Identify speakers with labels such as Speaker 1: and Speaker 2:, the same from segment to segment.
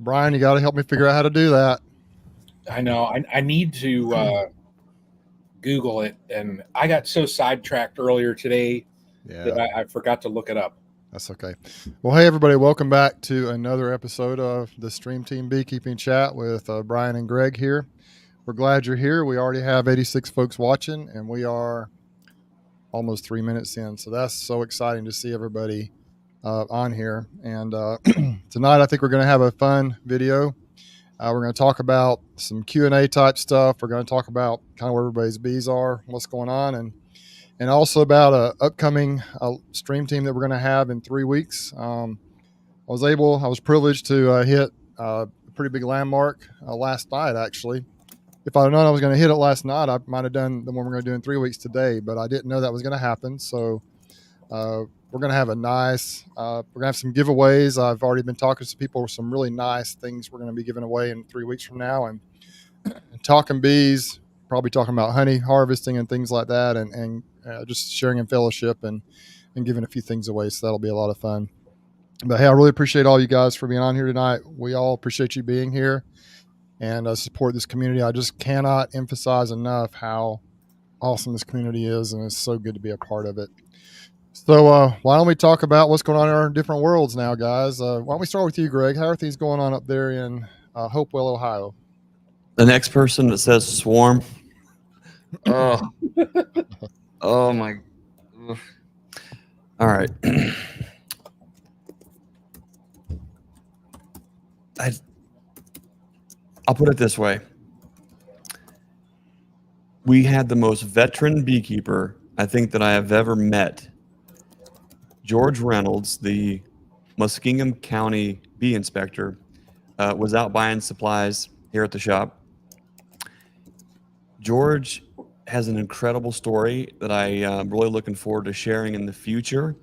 Speaker 1: Brian, you got to help me figure out how to do that.
Speaker 2: I know. I need to Google it, and I got so sidetracked earlier today that
Speaker 1: Yeah,
Speaker 2: I forgot to look it up.
Speaker 1: that's okay. Well, hey, everybody, welcome back to another episode of the Stream Team Beekeeping Chat with Brian and Greg here. We're glad you're here. We already have 86 folks watching, and we are almost 3 minutes in. So that's so exciting to see everybody on here. And tonight, I think we're going to have a fun video. We're going to talk about some Q&A type stuff. We're going to talk about kind of where everybody's bees are, what's going on, and also about a upcoming stream team that we're going to have in 3 weeks. I was privileged to hit a pretty big landmark last night, actually. If I'd known I was going to hit it last night, I might have done the one we're going to do in 3 weeks today, but I didn't know that was going to happen. So we're going to have we're going to have some giveaways. I've already been talking to people, some really nice things we're going to be giving away in 3 weeks from now, and talking bees, probably talking about honey harvesting and things like that, and just sharing in fellowship and giving a few things away. So that'll be a lot of fun. But hey, I really appreciate all you guys for being on here tonight. We all appreciate you being here and support this community. I just cannot emphasize enough how awesome this community is, and it's so good to be a part of it. So why don't we talk about what's going on in our different worlds now, guys? Why don't we start with you, Greg? How are things going on up there in Hopewell, Ohio?
Speaker 3: The next person that says swarm. Oh, oh my. All right. I'll put it this way. We had the most veteran beekeeper I think that I have ever met. George Reynolds, the Muskingum County bee inspector, was out buying supplies here at the shop. George has an incredible story that I am really looking forward to sharing in the future.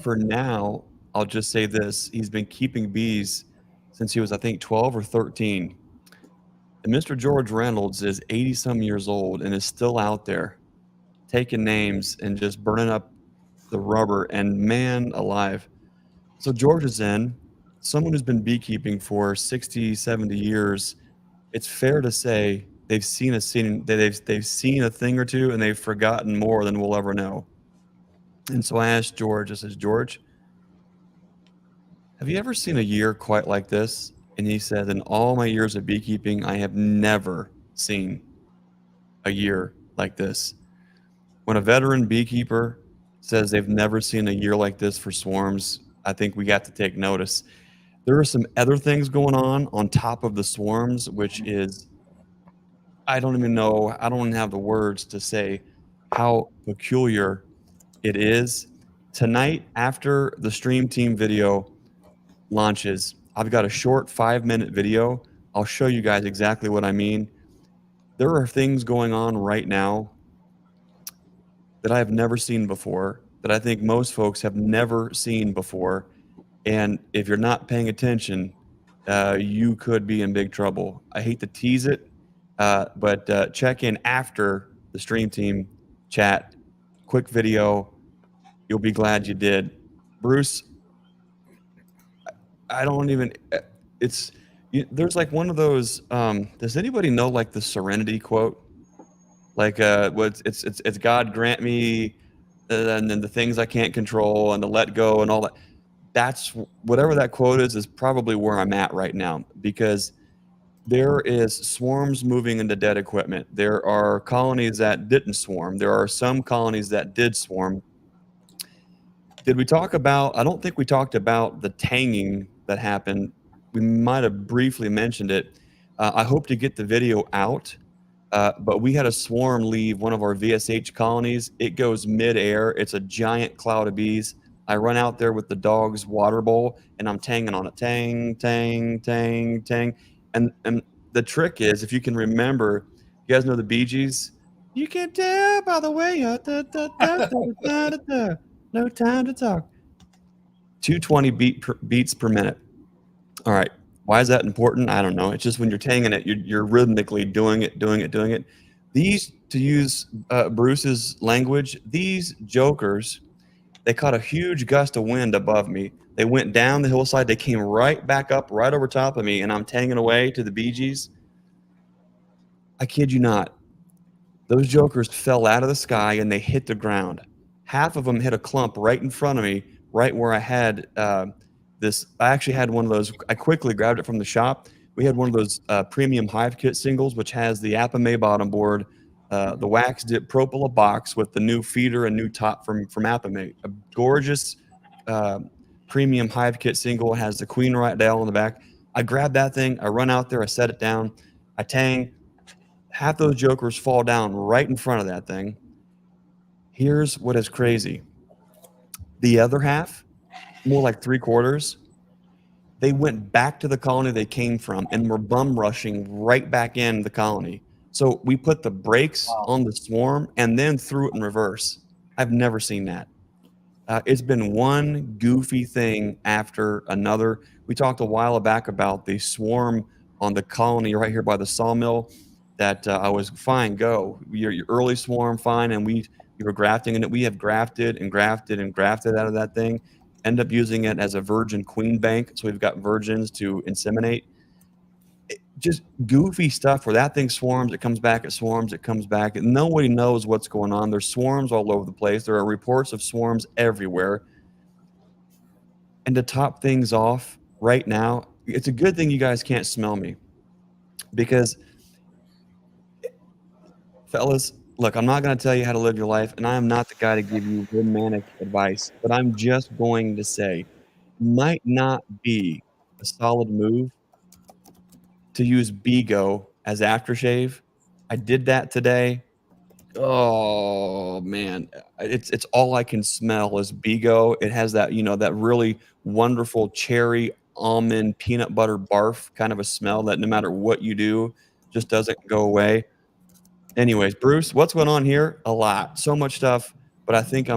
Speaker 3: For now, I'll just say this. He's been keeping bees since he was, I think, 12 or 13. And Mr. George Reynolds is 80-some years old and is still out there taking names and just burning up the rubber, and man alive. So George is in, someone who's been beekeeping for 60, 70 years. It's fair to say they've seen a thing or two, and they've forgotten more than we'll ever know. And so I asked George, I says, George, have you ever seen a year quite like this? And he said, in all my years of beekeeping, I have never seen a year like this. When a veteran beekeeper says they've never seen a year like this for swarms, I think we got to take notice. There are some other things going on top of the swarms, which is, I don't even have the words to say how peculiar it is. Tonight, after the stream team video launches, I've got a short 5-minute video. I'll show you guys exactly what I mean. There are things going on right now that I have never seen before, that I think most folks have never seen before. And if you're not paying attention, you could be in big trouble. I hate to tease it, but check in after the stream team chat. Quick video. You'll be glad you did. Bruce, I don't even, there's like one of those, does anybody know like the Serenity quote? Like it's God grant me, and then the things I can't control, and to let go and all that. That's whatever that quote is probably where I'm at right now, because there is swarms moving into dead equipment. There are colonies that didn't swarm. There are some colonies that did swarm. Did we talk about, I don't think we talked about the tanging that happened. We might have briefly mentioned it. I hope to get the video out. But we had a swarm leave one of our VSH colonies. It goes mid-air. It's a giant cloud of bees. I run out there with the dog's water bowl, and I'm tanging on it. Tang, tang, tang, tang. And the trick is, if you can remember, you guys know the Bee Gees? You can tell by the way you no time to talk. 220 beats per minute. All right. Why is that important? I don't know. It's just when you're tanging it, you're rhythmically doing it. These, to use Bruce's language, these jokers, They caught a huge gust of wind above me. They went down the hillside. They came right back up, right over top of me, and I'm tanging away to the Bee Gees. I kid you not. Those jokers fell out of the sky and they hit the ground. Half of them hit a clump right in front of me, right where I had this. I actually had one of those. I quickly grabbed it from the shop. We had one of those premium hive kit singles, which has the Apame bottom board, the wax dip Propola box with the new feeder and new top from Apame. A gorgeous premium hive kit single. It has the queen right dowel on the back. I grabbed that thing. I run out there. I set it down. I tang. Half those jokers fall down right in front of that thing. Here's what is crazy. The other half, more like 3/4, they went back to the colony they came from and were bum rushing right back in the colony. So we put the brakes on the swarm and then threw it in reverse. I've never seen that. It's been one goofy thing after another. We talked a while back about the swarm on the colony right here by the sawmill that I was fine, go. Your early swarm, fine. And you were grafting in it. We have grafted and grafted and grafted out of that thing. End up using it as a virgin queen bank. So we've got virgins to inseminate. Just goofy stuff where that thing swarms, it comes back, it swarms, it comes back. And nobody knows what's going on. There's swarms all over the place. There are reports of swarms everywhere. And to top things off right now, it's a good thing you guys can't smell me, because fellas, look, I'm not going to tell you how to live your life, and I am not the guy to give you romantic advice, but I'm just going to say, might not be a solid move to use Bego as aftershave. I did that today. Oh man, it's all I can smell is Bego. It has that, that really wonderful cherry almond peanut butter barf kind of a smell that no matter what you do just doesn't go away. Anyways, Bruce, what's going on here? A lot, so much stuff, but I think I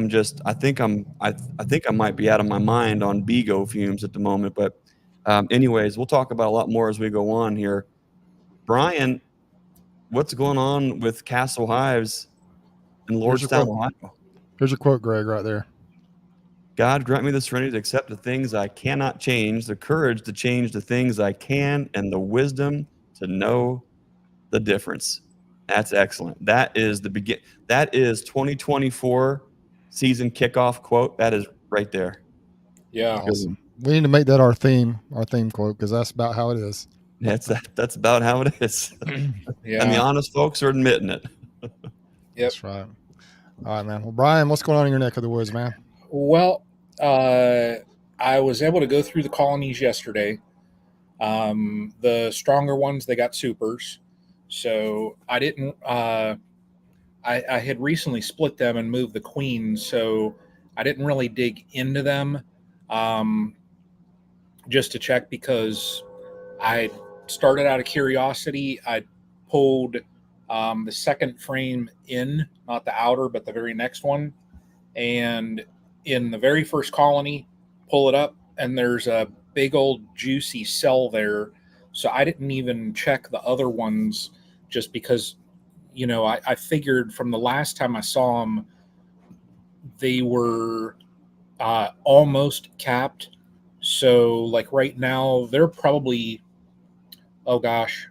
Speaker 3: might be out of my mind on Bego fumes at the moment. But anyways, we'll talk about a lot more as we go on here. Brian, what's going on with Castle Hives in Lordstown, Ohio?
Speaker 1: Here's your quote, Greg, right there.
Speaker 3: God grant me the serenity to accept the things I cannot change, the courage to change the things I can, and the wisdom to know the difference. That's excellent. That is That is 2024 season kickoff quote. That is right there.
Speaker 2: Yeah.
Speaker 1: Awesome. We need to make that our theme quote, because that's about how it is.
Speaker 3: That's about how it is.
Speaker 2: Yeah.
Speaker 3: And the honest folks are admitting it.
Speaker 2: Yep.
Speaker 1: That's right. All right, man. Well, Brian, what's going on in your neck of the woods, man?
Speaker 2: Well, I was able to go through the colonies yesterday. The stronger ones, they got supers. So I didn't, I had recently split them and moved the queens. So I didn't really dig into them just to check, because I started out of curiosity. I pulled the second frame in, not the outer, but the very next one. And in the very first colony, pull it up, and there's a big old juicy cell there. So I didn't even check the other ones, just because, I figured from the last time I saw them, they were almost capped. So like right now, they're probably, oh gosh,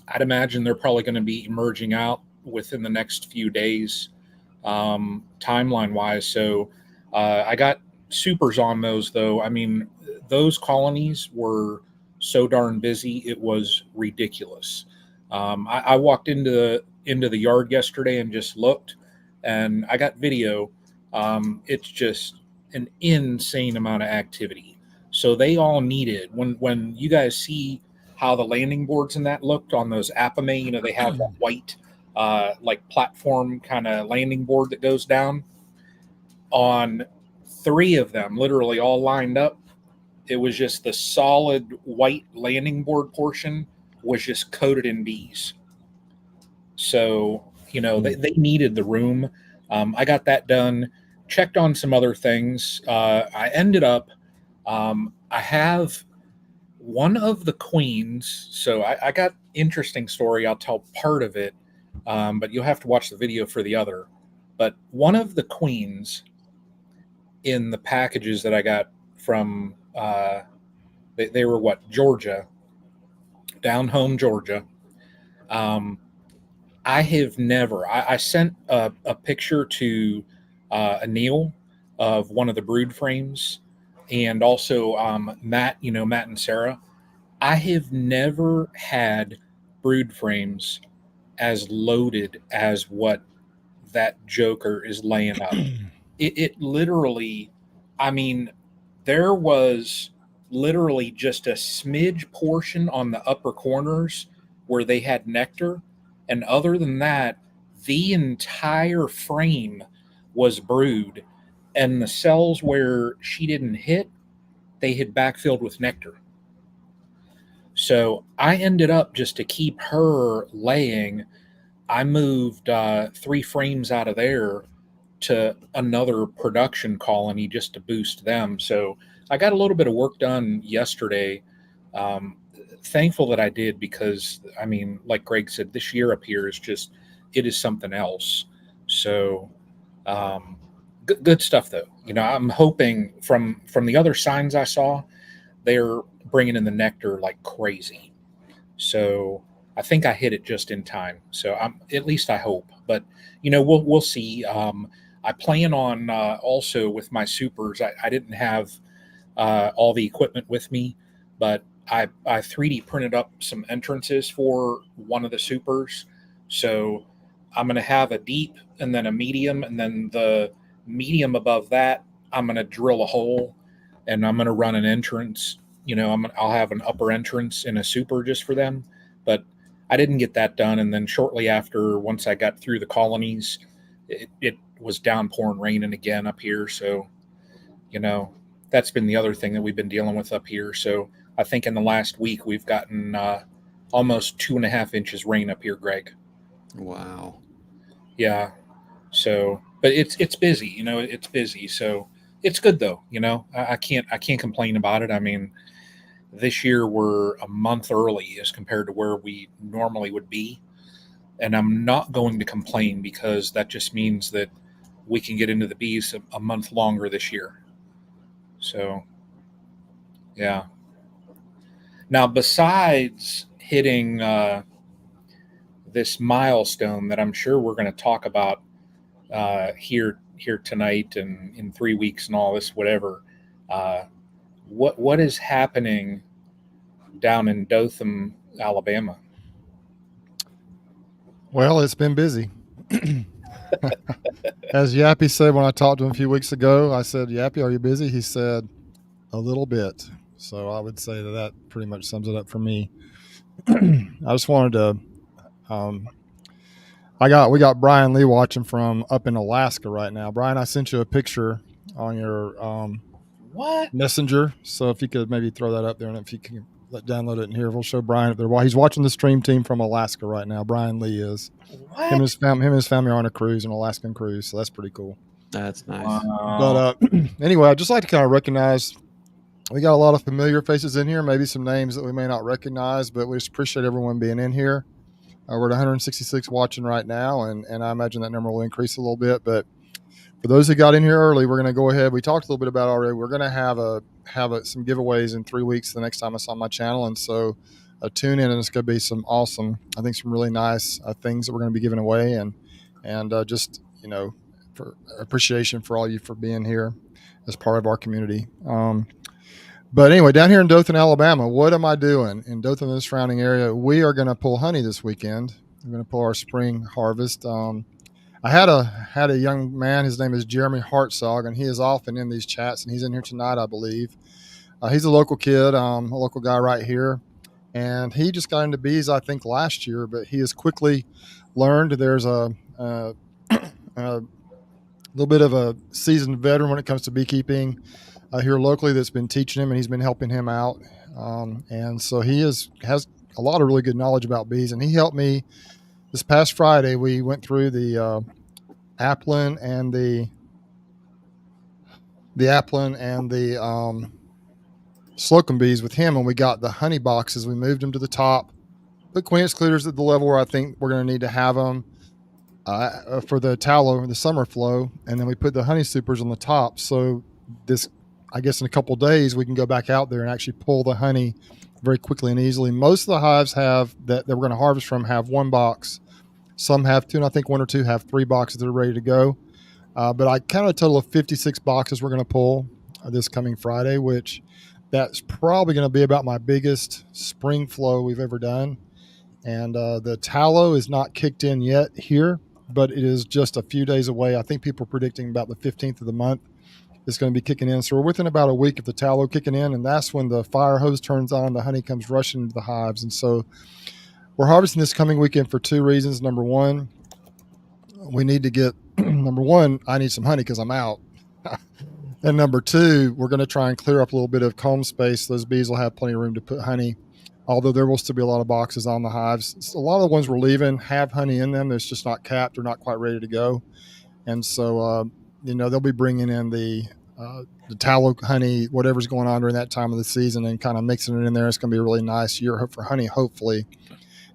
Speaker 2: I'd imagine they're probably going to be emerging out within the next few days, timeline wise. So I got supers on those, though. I mean, those colonies were so darn busy, it was ridiculous. I walked into the yard yesterday and just looked, and I got video. It's just an insane amount of activity. So they all needed, when you guys see how the landing boards and that looked on those Apame, they have that white like platform kind of landing board that goes down. On 3 of them, literally all lined up, it was just the solid white landing board portion was just coated in bees. So, they needed the room. I got that done, checked on some other things. I ended up, I have one of the queens. So I got interesting story. I'll tell part of it, but you'll have to watch the video for the other. But one of the queens in the packages that I got from they were what, Georgia, down home Georgia. Um, I have never. I sent a picture to Anil of one of the brood frames, and also Matt. You know, Matt and Sarah. I have never had brood frames as loaded as what that Joker is laying up. It literally, I mean, there was literally just a smidge portion on the upper corners where they had nectar. And other than that, the entire frame was brood. And the cells where she didn't hit, they had backfilled with nectar. So I ended up, just to keep her laying, I moved 3 frames out of there to another production colony just to boost them. So I got a little bit of work done yesterday. Um, Thankful that I did, because I mean, like Greg said, this year up here is just, it is something else. So good stuff though. You know, I'm hoping from the other signs I saw, they're bringing in the nectar like crazy. So I think I hit it just in time. So I'm, at least I hope. But you know, we'll see. I plan on also with my supers. I didn't have all the equipment with me, but I 3D printed up some entrances for one of the supers. So I'm going to have a deep and then a medium, and then the medium above that, I'm going to drill a hole and I'm going to run an entrance. You know, I'll have an upper entrance in a super just for them. But I didn't get that done. And then shortly after, once I got through the colonies, it was downpouring raining again up here. So, you know, that's been the other thing that we've been dealing with up here. So I think in the last week we've gotten almost 2.5 inches rain up here, Greg.
Speaker 3: Wow.
Speaker 2: Yeah. So, but it's busy. You know, it's busy. So it's good though. You know, I can't complain about it. I mean, this year we're a month early as compared to where we normally would be, and I'm not going to complain, because that just means that we can get into the bees a month longer this year. So, yeah. Now, besides hitting this milestone that I'm sure we're going to talk about here tonight and in 3 weeks and all this, whatever, uh, what is happening down in Dothan, Alabama?
Speaker 1: Well, it's been busy. As Yappy said when I talked to him a few weeks ago, I said, Yappy, are you busy? He said, a little bit. So I would say that pretty much sums it up for me. I just wanted to. We got Brian Lee watching from up in Alaska right now. Brian, I sent you a picture on your
Speaker 2: What?
Speaker 1: messenger. So if you could maybe throw that up there, and if you can download it in here, we'll show Brian up there. While he's watching the stream team from Alaska right now, Brian Lee is.
Speaker 2: What?
Speaker 1: Him and his family are on a cruise, an Alaskan cruise. So that's pretty cool.
Speaker 3: That's nice.
Speaker 2: Wow.
Speaker 1: But anyway, I'd just like to kind of recognize, we got a lot of familiar faces in here, maybe some names that we may not recognize, but we just appreciate everyone being in here. We're at 166 watching right now, and I imagine that number will increase a little bit. But for those who got in here early, we're going to go ahead. We talked a little bit about it already. We're going to have some giveaways in 3 weeks the next time it's on my channel, and so tune in, and it's going to be some awesome, I think, some really nice things that we're going to be giving away, and just, you know, for appreciation for all you for being here as part of our community. But anyway, down here in Dothan, Alabama, what am I doing in Dothan and the surrounding area? We are going to pull honey this weekend. We're going to pull our spring harvest. I had a young man. His name is Jeremy Hartzog, and he is often in these chats, and he's in here tonight, I believe. He's a local kid, a local guy right here, and he just got into bees, I think, last year. But he has quickly learned. There's a little bit of a seasoned veteran when it comes to beekeeping here locally that's been teaching him, and he's been helping him out. And so he has a lot of really good knowledge about bees, and he helped me this past Friday. We went through the Applin and the Slocum bees with him, and we got the honey boxes. We moved them to the top, put queen excluders at the level where I think we're going to need to have them for the tallow, the summer flow, and then we put the honey supers on the top. So this, I guess in a couple of days, we can go back out there and actually pull the honey very quickly and easily. Most of the hives have that we're going to harvest from have one box. Some have two, and I think one or two have 3 boxes that are ready to go. But I counted a total of 56 boxes we're going to pull this coming Friday, which that's probably going to be about my biggest spring flow we've ever done. And the tallow is not kicked in yet here, but it is just a few days away. I think people are predicting about the 15th of the month it's going to be kicking in. So we're within about a week of the tallow kicking in, and that's when the fire hose turns on, the honey comes rushing into the hives. And so we're harvesting this coming weekend for 2 reasons. Number one, we need to get, number one, I need some honey because I'm out. And number two, we're going to try and clear up a little bit of comb space. Those bees will have plenty of room to put honey, although there will still be a lot of boxes on the hives. So a lot of the ones we're leaving have honey in them. It's just not capped or not quite ready to go. And so, they'll be bringing in the tallow honey, whatever's going on during that time of the season, and kind of mixing it in there. It's going to be a really nice year for honey, hopefully.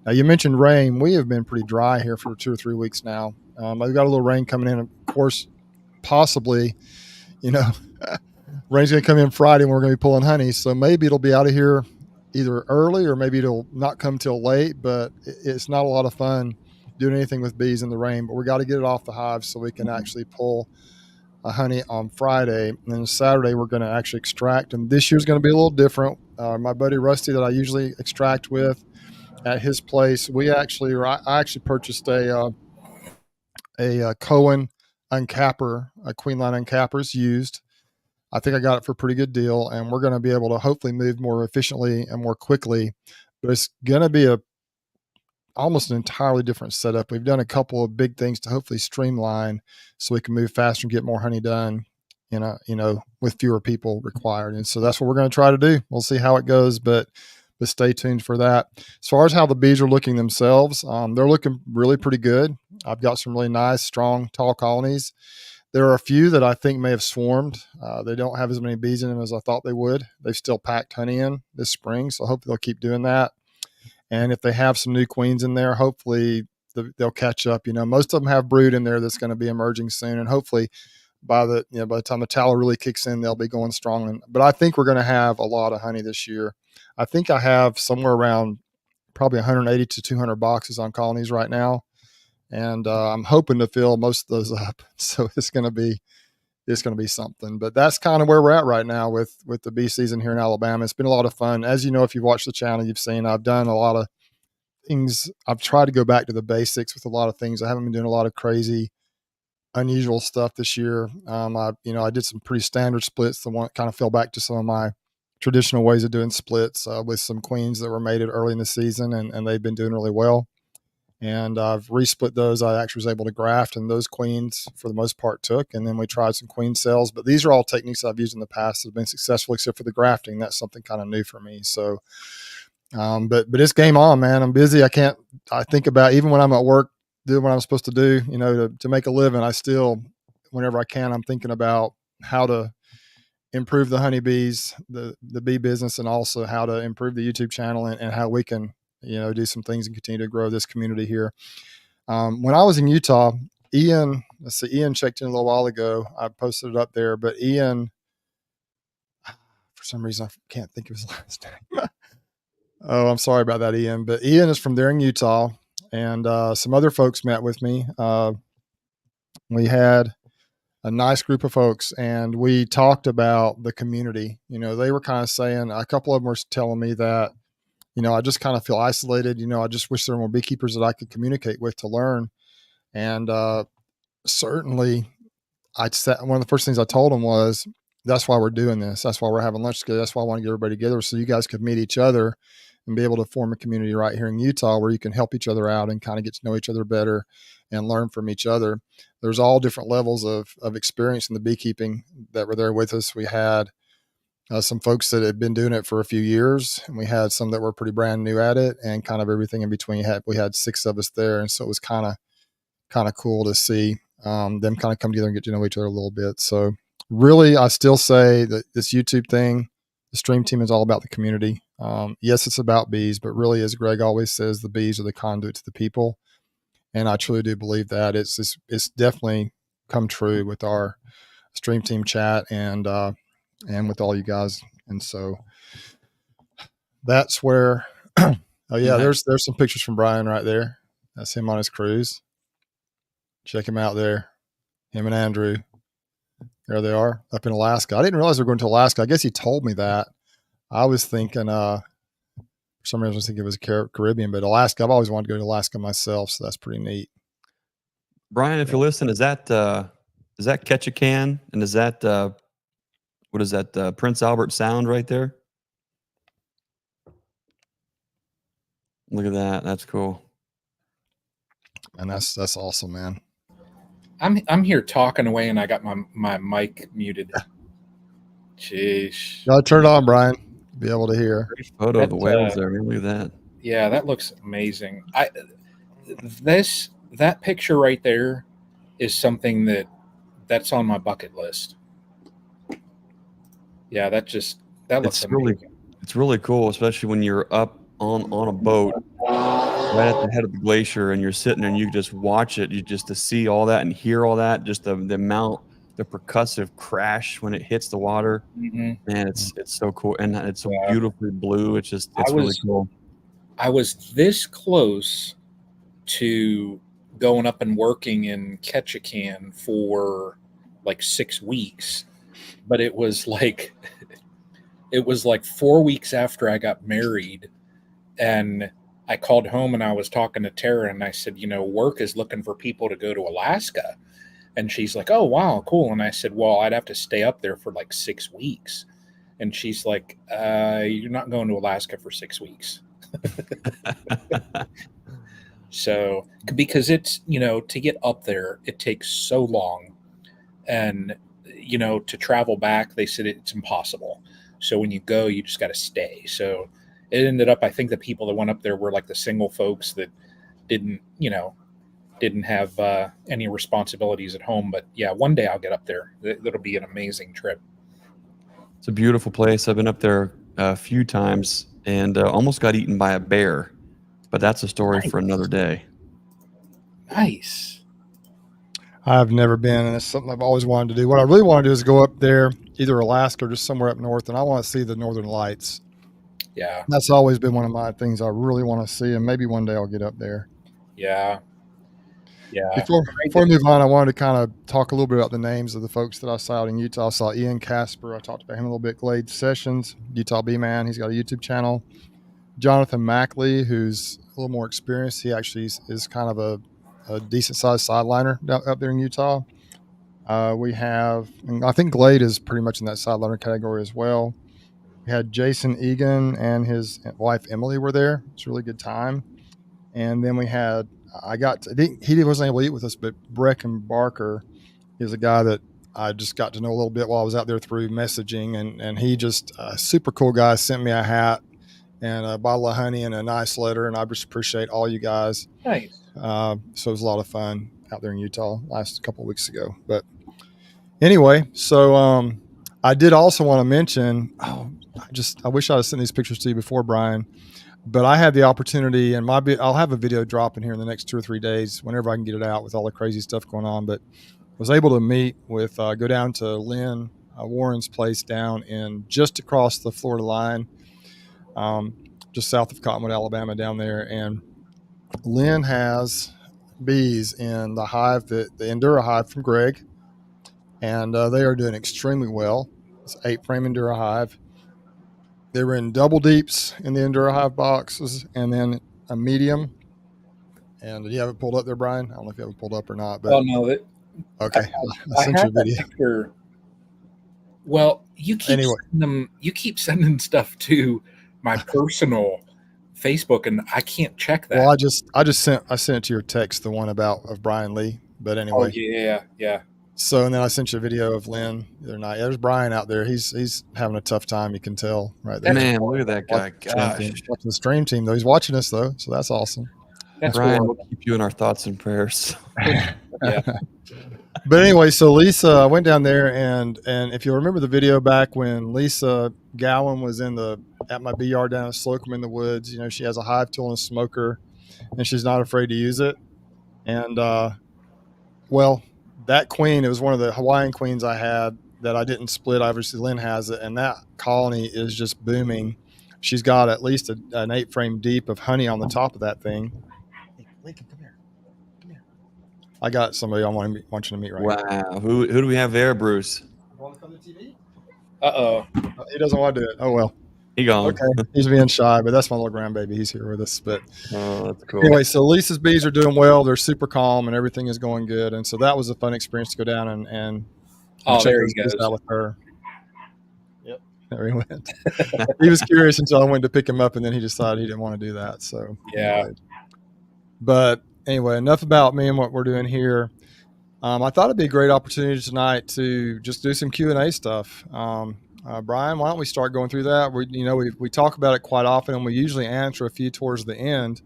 Speaker 1: Now, you mentioned rain. We have been pretty dry here for 2 or 3 weeks now. I've got a little rain coming in. Of course, possibly, rain's going to come in Friday and we're going to be pulling honey. So maybe it'll be out of here either early or maybe it'll not come till late, but it's not a lot of fun doing anything with bees in the rain. But we got to get it off the hive so we can actually pull honey on Friday. And then Saturday, we're going to actually extract. And this year's going to be a little different. My buddy Rusty that I usually extract with at his place, I actually purchased a Cohen uncapper, a queen line uncappers used. I think I got it for a pretty good deal, and we're going to be able to hopefully move more efficiently and more quickly. But it's going to be almost an entirely different setup. We've done a couple of big things to hopefully streamline so we can move faster and get more honey done, with fewer people required. And so that's what we're going to try to do. We'll see how it goes, but stay tuned for that. As far as how the bees are looking themselves, they're looking really pretty good. I've got some really nice, strong, tall colonies. There are a few that I think may have swarmed. They don't have as many bees in them as I thought they would. They've still packed honey in this spring, so hopefully they'll keep doing that. And if they have some new queens in there, hopefully they'll catch up. Most of them have brood in there that's going to be emerging soon, and hopefully by the time the tallow really kicks in, they'll be going strong. But I think we're going to have a lot of honey this year. I think I have somewhere around probably 180 to 200 boxes on colonies right now, and I'm hoping to fill most of those up. So it's going to be something. But that's kind of where we're at right now with the bee season here in Alabama. It's been a lot of fun. As you know, if you've watched the channel, you've seen I've done a lot of things. I've tried to go back to the basics with a lot of things. I haven't been doing a lot of crazy, unusual stuff this year. I did some pretty standard splits. The one kind of fell back to some of my traditional ways of doing splits with some queens that were mated early in the season, and they've been doing really well. And I've resplit those. I actually was able to graft, and those queens for the most part took. And then we tried some queen cells, but these are all techniques I've used in the past that have been successful, except for the grafting. That's something kind of new for me. So, but it's game on, man. I'm busy. I think about, even when I'm at work doing what I'm supposed to do, to make a living, I still, whenever I can, I'm thinking about how to improve the honeybees, the bee business, and also how to improve the YouTube channel and how we can, do some things and continue to grow this community here. When I was in Utah, Ian checked in a little while ago. I posted it up there, but Ian, for some reason, I can't think of his last name. Oh, I'm sorry about that, Ian. But Ian is from there in Utah, and some other folks met with me. We had a nice group of folks, and we talked about the community. They were kind of saying, a couple of them were telling me that, I just kind of feel isolated. I just wish there were more beekeepers that I could communicate with to learn. And certainly, one of the first things I told them was, that's why we're doing this. That's why we're having lunch together. That's why I want to get everybody together so you guys could meet each other and be able to form a community right here in Utah where you can help each other out and kind of get to know each other better and learn from each other. There's all different levels of experience in the beekeeping that were there with us. We had some folks that had been doing it for a few years, and we had some that were pretty brand new at it, and kind of everything in between. We had 6 of us there, and so it was kind of cool to see them kind of come together and get to know each other a little bit. So really, I still say that this YouTube thing, the stream team, is all about the community. Yes, it's about bees, but really, as Greg always says, the bees are the conduit to the people, and I truly do believe that. It's definitely come true with our stream team chat and with all you guys. And so that's where. Oh yeah,
Speaker 3: Nice.
Speaker 1: there's some pictures from Brian right there. That's him on his cruise. Check him out there. Him and Andrew. There they are up in Alaska. I didn't realize they were going to Alaska. I guess he told me that. I was thinking, for some reason, I was thinking it was Caribbean, but Alaska. I've always wanted to go to Alaska myself, so that's pretty neat.
Speaker 3: Brian, if you're listening, is that Ketchikan, and is that what is that Prince Albert Sound right there? Look at that. That's cool.
Speaker 1: And that's awesome, man.
Speaker 2: I'm here talking away, and I got my mic muted. Jeez.
Speaker 1: Gotta turn it on, Brian. Be able to hear.
Speaker 3: Great photo of the whales there. Look at that.
Speaker 2: Yeah, that looks amazing. That picture right there is something that's on my bucket list. Yeah, that looks amazing.
Speaker 3: It's really cool, especially when you're up on a boat right at the head of the glacier and you're sitting there and you just watch it. You just to see all that and hear all that, just the amount, the percussive crash when it hits the water.
Speaker 2: Mm-hmm.
Speaker 3: Man, it's so cool, and it's so beautifully blue. It's really cool.
Speaker 2: I was this close to going up and working in Ketchikan for like 6 weeks, but it was like 4 weeks after I got married, and I called home and I was talking to Tara and I said, work is looking for people to go to Alaska. And she's like, oh, wow, cool. And I said, well, I'd have to stay up there for like 6 weeks. And she's like, you're not going to Alaska for 6 weeks. So, because it's, to get up there, it takes so long. And, to travel back, they said it's impossible. So when you go, you just got to stay. So it ended up, I think the people that went up there were like the single folks that didn't have any responsibilities at home. But yeah, one day I'll get up there. That'll be an amazing trip.
Speaker 3: It's a beautiful place. I've been up there a few times and almost got eaten by a bear, but that's a story for another day.
Speaker 2: Nice.
Speaker 1: I've never been, and it's something I've always wanted to do. What I really want to do is go up there, either Alaska or just somewhere up north, and I want to see the Northern Lights.
Speaker 2: Yeah.
Speaker 1: That's always been one of my things I really want to see, and maybe one day I'll get up there.
Speaker 2: Yeah. Yeah.
Speaker 1: Before we move on, I wanted to kind of talk a little bit about the names of the folks that I saw out in Utah. I saw Ian Casper. I talked about him a little bit. Glade Sessions, Utah Bee Man. He's got a YouTube channel. Jonathan Mackley, who's a little more experienced. He actually is kind of a decent-sized sideliner up there in Utah. We have, and I think Glade is pretty much in that sideliner category as well. We had Jason Egan and his wife Emily were there. It's a really good time. And then we had, he wasn't able to eat with us, but Brecken Barker is a guy that I just got to know a little bit while I was out there through messaging. And he just, a super cool guy, sent me a hat and a bottle of honey and a nice letter. And I just appreciate all you guys.
Speaker 2: Nice.
Speaker 1: So it was a lot of fun out there in Utah last couple of weeks ago. But anyway, so I did also want to mention, I wish I had sent these pictures to you before, Brian, but I had the opportunity, and I'll have a video dropping here in the next 2 or 3 days whenever I can get it out with all the crazy stuff going on. But was able to meet with, go down to Lynn Warren's place down in just across the Florida line, just south of Cottonwood, Alabama, down there. And Lynn has bees in the hive, the Endura hive from Greg, and they are doing extremely well. It's 8-frame Endura hive. They were in double deeps in the Endura hive boxes, and then a medium. And do you have it pulled up there, Brian? I don't know if you have it pulled up or not. But
Speaker 2: no,
Speaker 1: okay, I sent you a video.
Speaker 2: Picture. Well, you keep sending stuff to my personal Facebook, and I can't check that.
Speaker 1: Well, I sent it to your text, the one of Brian Lee. But anyway.
Speaker 2: Oh, yeah.
Speaker 1: So, and then I sent you a video of Lynn the other night. There's Brian out there. He's having a tough time. You can tell right there.
Speaker 3: Man, look at that guy.
Speaker 1: Watching the stream team, though. He's watching us, though. So that's awesome.
Speaker 2: That's
Speaker 3: Brian, we'll keep you in our thoughts and prayers.
Speaker 2: Yeah.
Speaker 1: But anyway, so Lisa went down there, and if you remember the video back when Lisa Gowan was at my bee yard down at Slocum in the woods, she has a hive tool and a smoker, and she's not afraid to use it. And, that queen, it was one of the Hawaiian queens I had that I didn't split. Obviously, Lynn has it, and that colony is just booming. She's got at least an 8 frame deep of honey on the top of that thing. Hey, Lincoln, come here. Come here. I got somebody I want you to meet right
Speaker 3: now. Wow. Who do we have there, Bruce?
Speaker 1: You want to come to TV?
Speaker 2: Uh-oh.
Speaker 1: He doesn't want to do it. Oh, well.
Speaker 3: He gone.
Speaker 1: Okay. He's being shy, but that's my little grandbaby. He's here with us. But
Speaker 3: that's cool.
Speaker 1: Anyway, so Lisa's bees are doing well. They're super calm and everything is going good. And so that was a fun experience to go down and check
Speaker 2: there he goes
Speaker 1: out with her. Yep. There he went. He was curious until I went to pick him up, and then he decided he didn't want to do that. So
Speaker 2: yeah.
Speaker 1: But anyway, enough about me and what we're doing here. I thought it'd be a great opportunity tonight to just do some Q&A stuff. Brian, why don't we start going through that? We talk about it quite often, and we usually answer a few towards the end.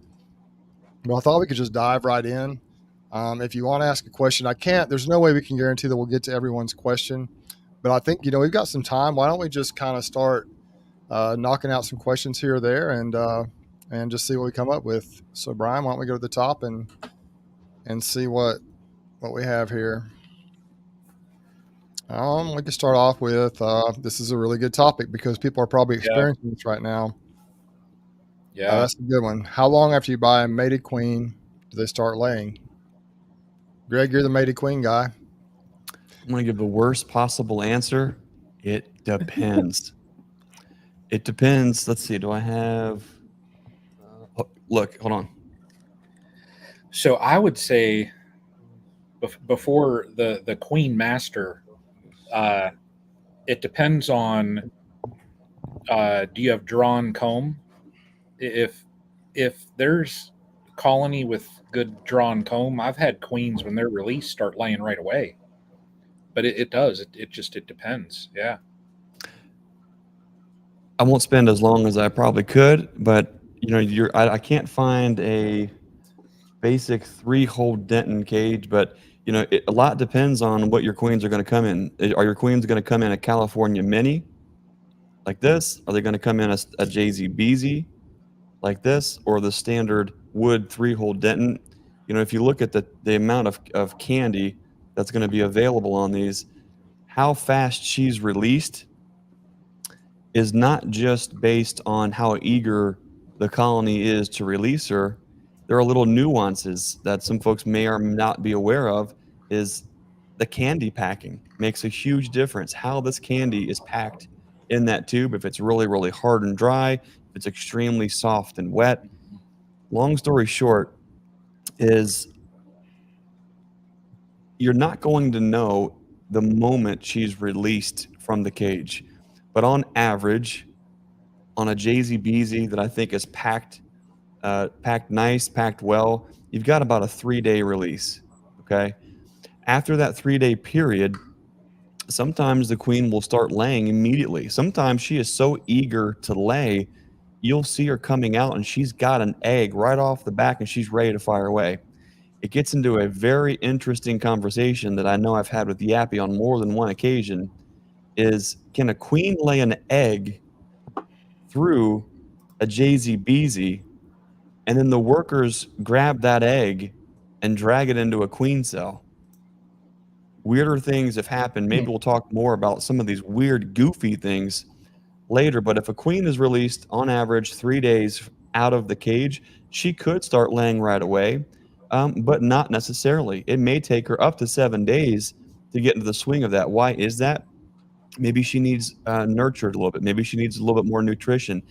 Speaker 1: But I thought we could just dive right in. If you want to ask a question, there's no way we can guarantee that we'll get to everyone's question. But I think, we've got some time. Why don't we just kind of start knocking out some questions here or there and just see what we come up with. So, Brian, why don't we go to the top and see what we have here. We can start off with this is a really good topic because people are probably experiencing this right now.
Speaker 2: Yeah,
Speaker 1: that's a good one. How long after you buy a mated queen do they start laying? Greg, you're the mated queen guy.
Speaker 3: I'm going to give the worst possible answer. It depends. It depends. Let's see. Do I have... look, hold on.
Speaker 2: So I would say before the queen master, it depends on do you have drawn comb? If there's a colony with good drawn comb, I've had queens when they're released start laying right away. But it does. It just depends. Yeah.
Speaker 3: I won't spend as long as I probably could, but I can't find a basic 3-hole Denton cage, but a lot depends on what your queens are going to come in. Are your queens going to come in a California mini like this? Are they going to come in a JZ-BZ like this, or the standard wood 3-hole Denton? If you look at the amount of candy that's going to be available on these, how fast she's released is not just based on how eager the colony is to release her. There are little nuances that some folks may or may not be aware of. Is the candy packing makes a huge difference. How this candy is packed in that tube, if it's really, really hard and dry, if it's extremely soft and wet. Long story short is you're not going to know the moment she's released from the cage. But on average, on a JZ-BZ that I think is packed nice, packed well, you've got about a 3-day release, okay? After that 3-day period, sometimes the queen will start laying immediately. Sometimes she is so eager to lay, you'll see her coming out and she's got an egg right off the back and she's ready to fire away. It gets into a very interesting conversation that I know I've had with Yappy on more than one occasion, is can a queen lay an egg through a JZ-BZ and then the workers grab that egg and drag it into a queen cell? Weirder things have happened. Maybe we'll talk more about some of these weird, goofy things later. But if a queen is released on average 3 days out of the cage, she could start laying right away, but not necessarily. It may take her up to 7 days to get into the swing of that. Why is that? Maybe she needs nurtured a little bit. Maybe she needs a little bit more nutrition.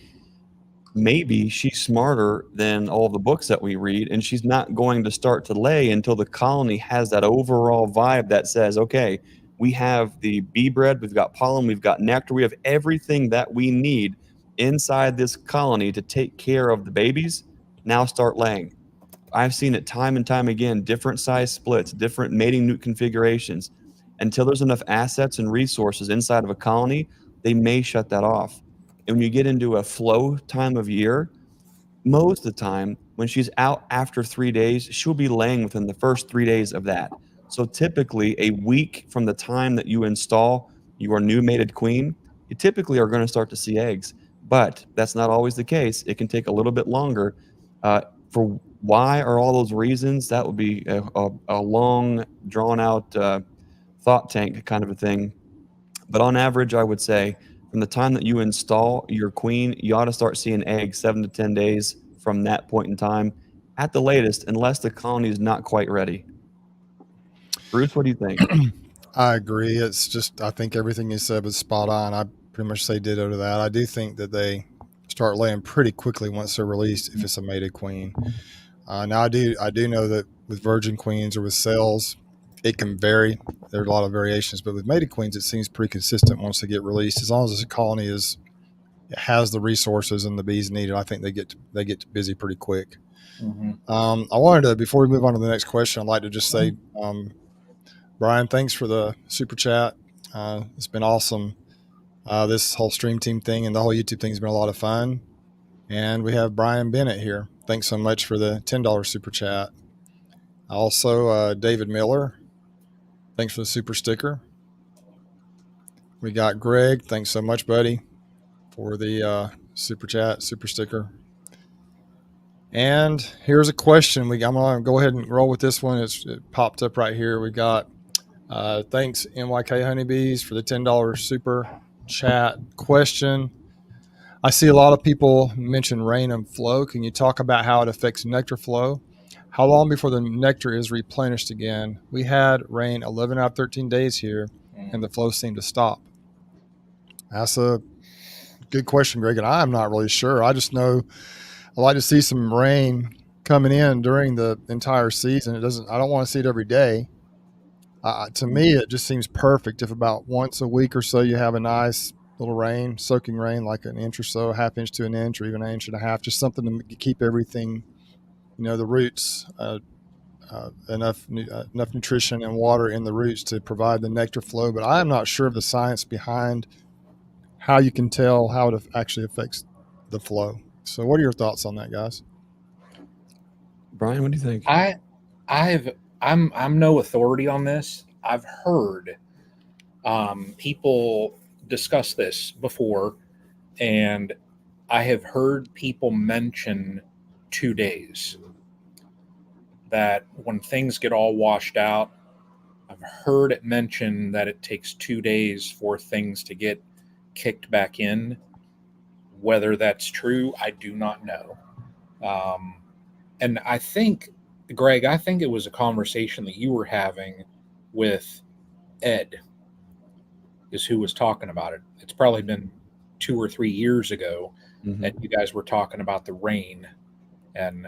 Speaker 3: Maybe she's smarter than all the books that we read, and she's not going to start to lay until the colony has that overall vibe that says, okay, we have the bee bread, we've got pollen, we've got nectar, we have everything that we need inside this colony to take care of the babies. Now start laying. I've seen it time and time again, different size splits, different mating newt configurations. Until there's enough assets and resources inside of a colony, they may shut that off. And when you get into a flow time of year, most of the time when she's out after 3 days, she'll be laying within the first 3 days of that. So typically a week from the time that you install your new mated queen, you typically are going to start to see eggs. But that's not always the case. It can take a little bit longer for Why are all those reasons? That would be a long, drawn out thought tank kind of a thing. But on average, I would say from the time that you install your queen, you ought to start seeing eggs 7 to 10 days from that point in time at the latest, unless the colony is not quite ready. Bruce, what do you think?
Speaker 1: I agree. It's just, I think everything you said was spot on. I pretty much say ditto to that. I do think that they start laying pretty quickly once they're released if it's a mated queen. Now, I do know that with virgin queens or with cells, it can vary. There are a lot of variations, but with mated queens, it seems pretty consistent once they get released. As long as the colony has the resources and the bees needed, I think they get busy pretty quick. I wanted to, before we move on to the next question, I'd like to just say, Brian, thanks for the super chat. It's been awesome. This whole stream team thing and the whole YouTube thing has been a lot of fun. And we have Brian Bennett here. Thanks so much for the $10 super chat. Also, David Miller, thanks for the super sticker. We got Greg. Thanks so much, buddy, for the super chat, super sticker. And here's a question. I'm going to go ahead and roll with this one. It popped up right here. We got thanks, NYK Honeybees, for the $10 super chat question. I see a lot of people mention rain and flow. Can you talk about how it affects nectar flow? How long before the nectar is replenished again? We had rain 11 out of 13 days here, and the flow seemed to stop. That's a good question, Greg, and I'm not really sure. I just know I like to see some rain coming in during the entire season. I don't want to see it every day. To me, it just seems perfect if about once a week or so you have a nice little rain, soaking rain, like an inch or so, a half inch to an inch, or even an inch and a half, just something to keep everything, the roots, enough nutrition and water in the roots to provide the nectar flow. But I am not sure of the science behind how you can tell how it actually affects the flow. So what are your thoughts on that, guys?
Speaker 3: Brian, what do you think?
Speaker 2: I'm no authority on this. I've heard people discuss this before, and I have heard people mention 2 days. That when things get all washed out, I've heard it mentioned that it takes 2 days for things to get kicked back in. Whether that's true, I do not know. And I think, Greg, it was a conversation that you were having with Ed, is who was talking about it. It's probably been 2 or 3 years ago that you guys were talking about the rain, and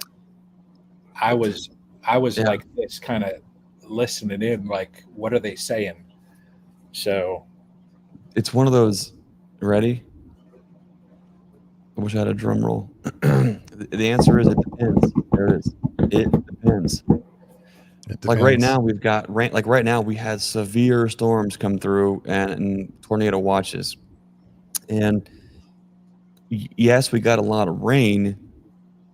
Speaker 2: I was like this, kind of listening in, like, what are they saying? So
Speaker 3: it's one of those. Ready? I wish I had a drum roll. The answer is it depends. There it is. It depends. Like right now, we've got rain. Like right now, we had severe storms come through and tornado watches. And yes, we got a lot of rain,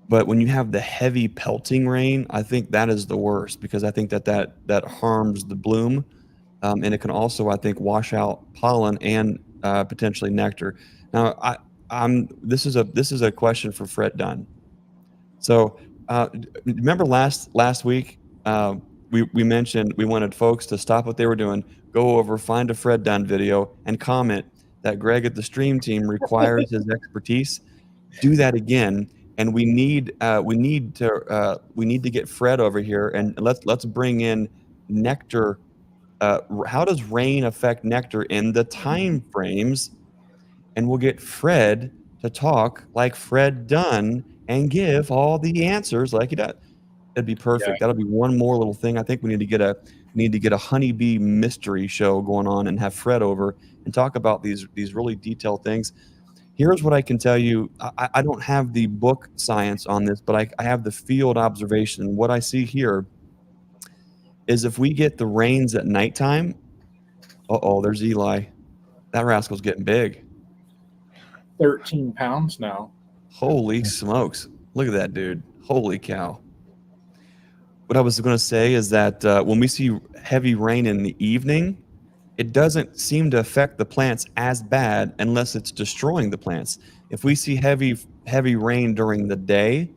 Speaker 3: but when you have the heavy pelting rain, I think that is the worst, because I think that harms the bloom, and it can also, I think, wash out pollen and potentially nectar. Now, this is a question for Fred Dunn. So remember last week we mentioned we wanted folks to stop what they were doing, go over, find a Fred Dunn video, and comment that Greg at the stream team requires his expertise. Do that again, and we need to get Fred over here, and let's bring in nectar. How does rain affect nectar in the time frames? And we'll get Fred to talk like Fred Dunn and give all the answers like he does. It'd be perfect. That'll be one more little thing. I think we need to get a honeybee mystery show going on and have Fred over and talk about these really detailed things. Here's what I can tell you. I don't have the book science on this, but I have the field observation. What I see here is if we get the rains at nighttime, there's Eli. That rascal's getting big.
Speaker 2: 13 pounds now.
Speaker 3: Holy smokes. Look at that dude. Holy cow. What I was going to say is that when we see heavy rain in the evening, it doesn't seem to affect the plants as bad unless it's destroying the plants. If we see heavy rain during the day,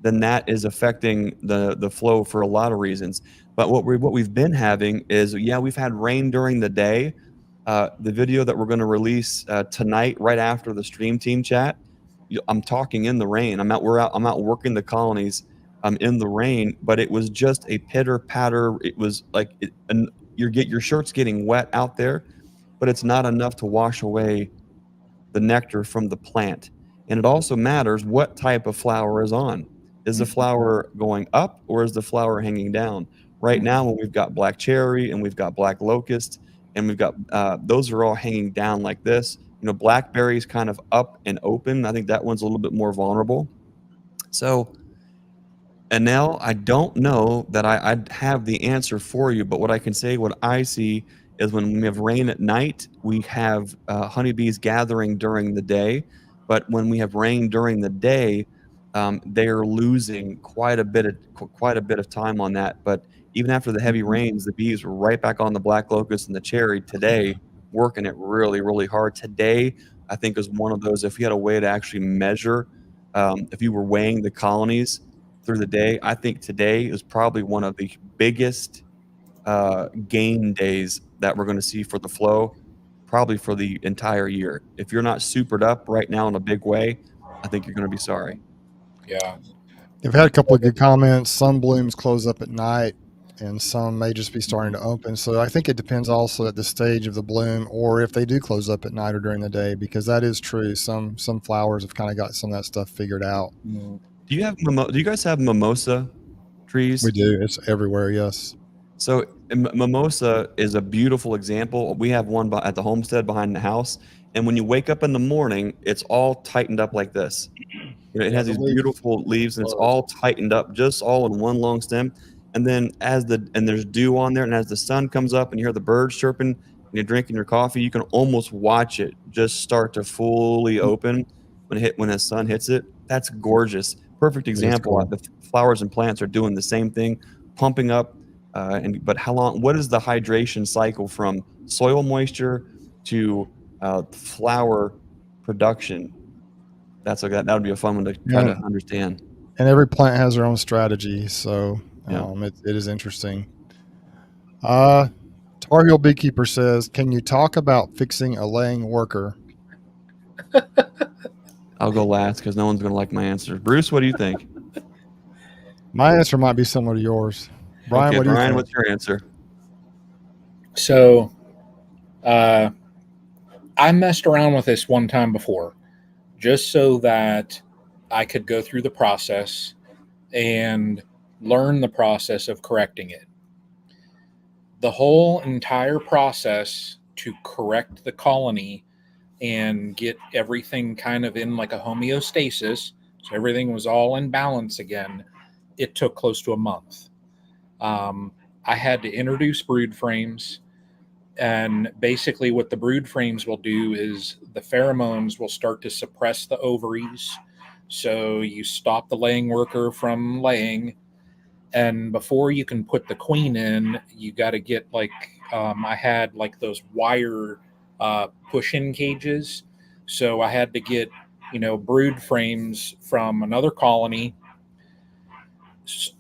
Speaker 3: then that is affecting the flow for a lot of reasons. But what we've been having is, yeah, we've had rain during the day. The video that we're going to release tonight, right after the stream team chat, I'm talking in the rain. I'm out working the colonies. I'm in the rain, but it was just a pitter patter. It was like and your shirt's getting wet out there, but it's not enough to wash away the nectar from the plant. And it also matters what type of flower is on. Is the flower going up or is the flower hanging down? Right now, when we've got black cherry and we've got black locust and we've got those are all hanging down like this. Blackberry's kind of up and open. I think that one's a little bit more vulnerable. So, Anel, I don't know that I'd have the answer for you, but what I can say, what I see is when we have rain at night, we have honeybees gathering during the day. But when we have rain during the day, they are losing quite a bit of time on that. But even after the heavy rains, the bees were right back on the black locust and the cherry today, working it really, really hard. Today, I think is one of those. If you had a way to actually measure, if you were weighing the colonies through the day, I think today is probably one of the biggest gain days that we're going to see for the flow, probably for the entire year. If you're not supered up right now in a big way, I think you're going to be sorry.
Speaker 2: Yeah.
Speaker 1: They've had a couple of good comments. Some blooms close up at night, and some may just be starting to open. So I think it depends also at the stage of the bloom, or if they do close up at night or during the day, because that is true. Some flowers have kind of got some of that stuff figured out.
Speaker 3: Do you guys have mimosa trees?
Speaker 1: We do. It's everywhere. Yes.
Speaker 3: So mimosa is a beautiful example. We have one at the homestead behind the house, and when you wake up in the morning, it's all tightened up like this. It has these beautiful leaves, and it's all tightened up, just all in one long stem. And then there's dew on there, and as the sun comes up and you hear the birds chirping and you're drinking your coffee, you can almost watch it just start to fully open when the sun hits it. That's gorgeous. Perfect example.
Speaker 1: Cool.
Speaker 3: The flowers and plants are doing the same thing, pumping up. But how long? What is the hydration cycle from soil moisture to flower production? That would be a fun one to try to understand.
Speaker 1: And every plant has their own strategy, so it is interesting. Tar Heel Beekeeper says, "Can you talk about fixing a laying worker?"
Speaker 3: I'll go last because no one's going to like my answer. Bruce, what do you think?
Speaker 1: My answer might be similar to yours. Brian,
Speaker 3: okay,
Speaker 1: what do you think?
Speaker 3: What's your answer?
Speaker 2: So, I messed around with this one time before, just so that I could go through the process and learn the process of correcting it. The whole entire process to correct the colony and get everything kind of in like a homeostasis, so everything was all in balance again, it took close to a month. I had to introduce brood frames, and basically what the brood frames will do is the pheromones will start to suppress the ovaries, so you stop the laying worker from laying. And before you can put the queen in, you got to get I had like those wire push-in cages, so I had to get brood frames from another colony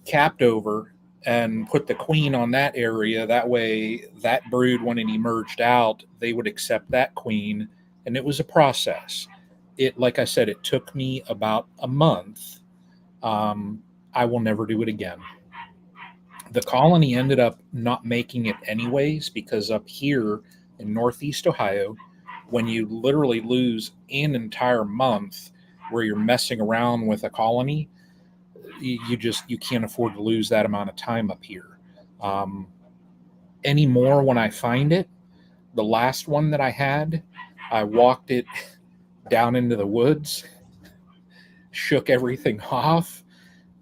Speaker 2: capped over and put the queen on that area. That way, that brood, when it emerged out, they would accept that queen. And it was a process. Like I said, it took me about a month. I will never do it again. The colony ended up not making it anyways, because up here in Northeast Ohio, when you literally lose an entire month where you're messing around with a colony, you can't afford to lose that amount of time up here. Anymore, when I find it, the last one that I had, I walked it down into the woods, shook everything off,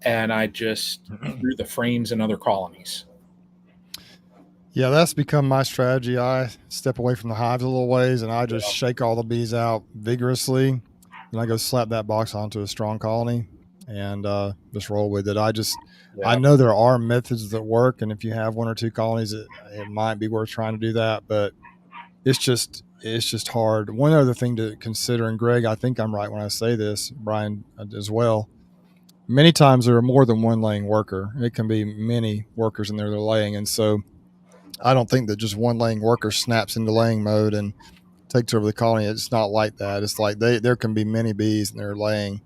Speaker 2: and I just threw the frames in other colonies.
Speaker 1: Yeah, that's become my strategy. I step away from the hives a little ways, and I just shake all the bees out vigorously, and I go slap that box onto a strong colony and just roll with it. I know there are methods that work, and if you have one or two colonies, it might be worth trying to do that, but it's just hard. One other thing to consider, and Greg, I think I'm right when I say this, Brian as well, many times there are more than one laying worker. It can be many workers in there that are laying. And so I don't think that just one laying worker snaps into laying mode and takes over the colony. It's not like that. It's like there can be many bees and they're laying.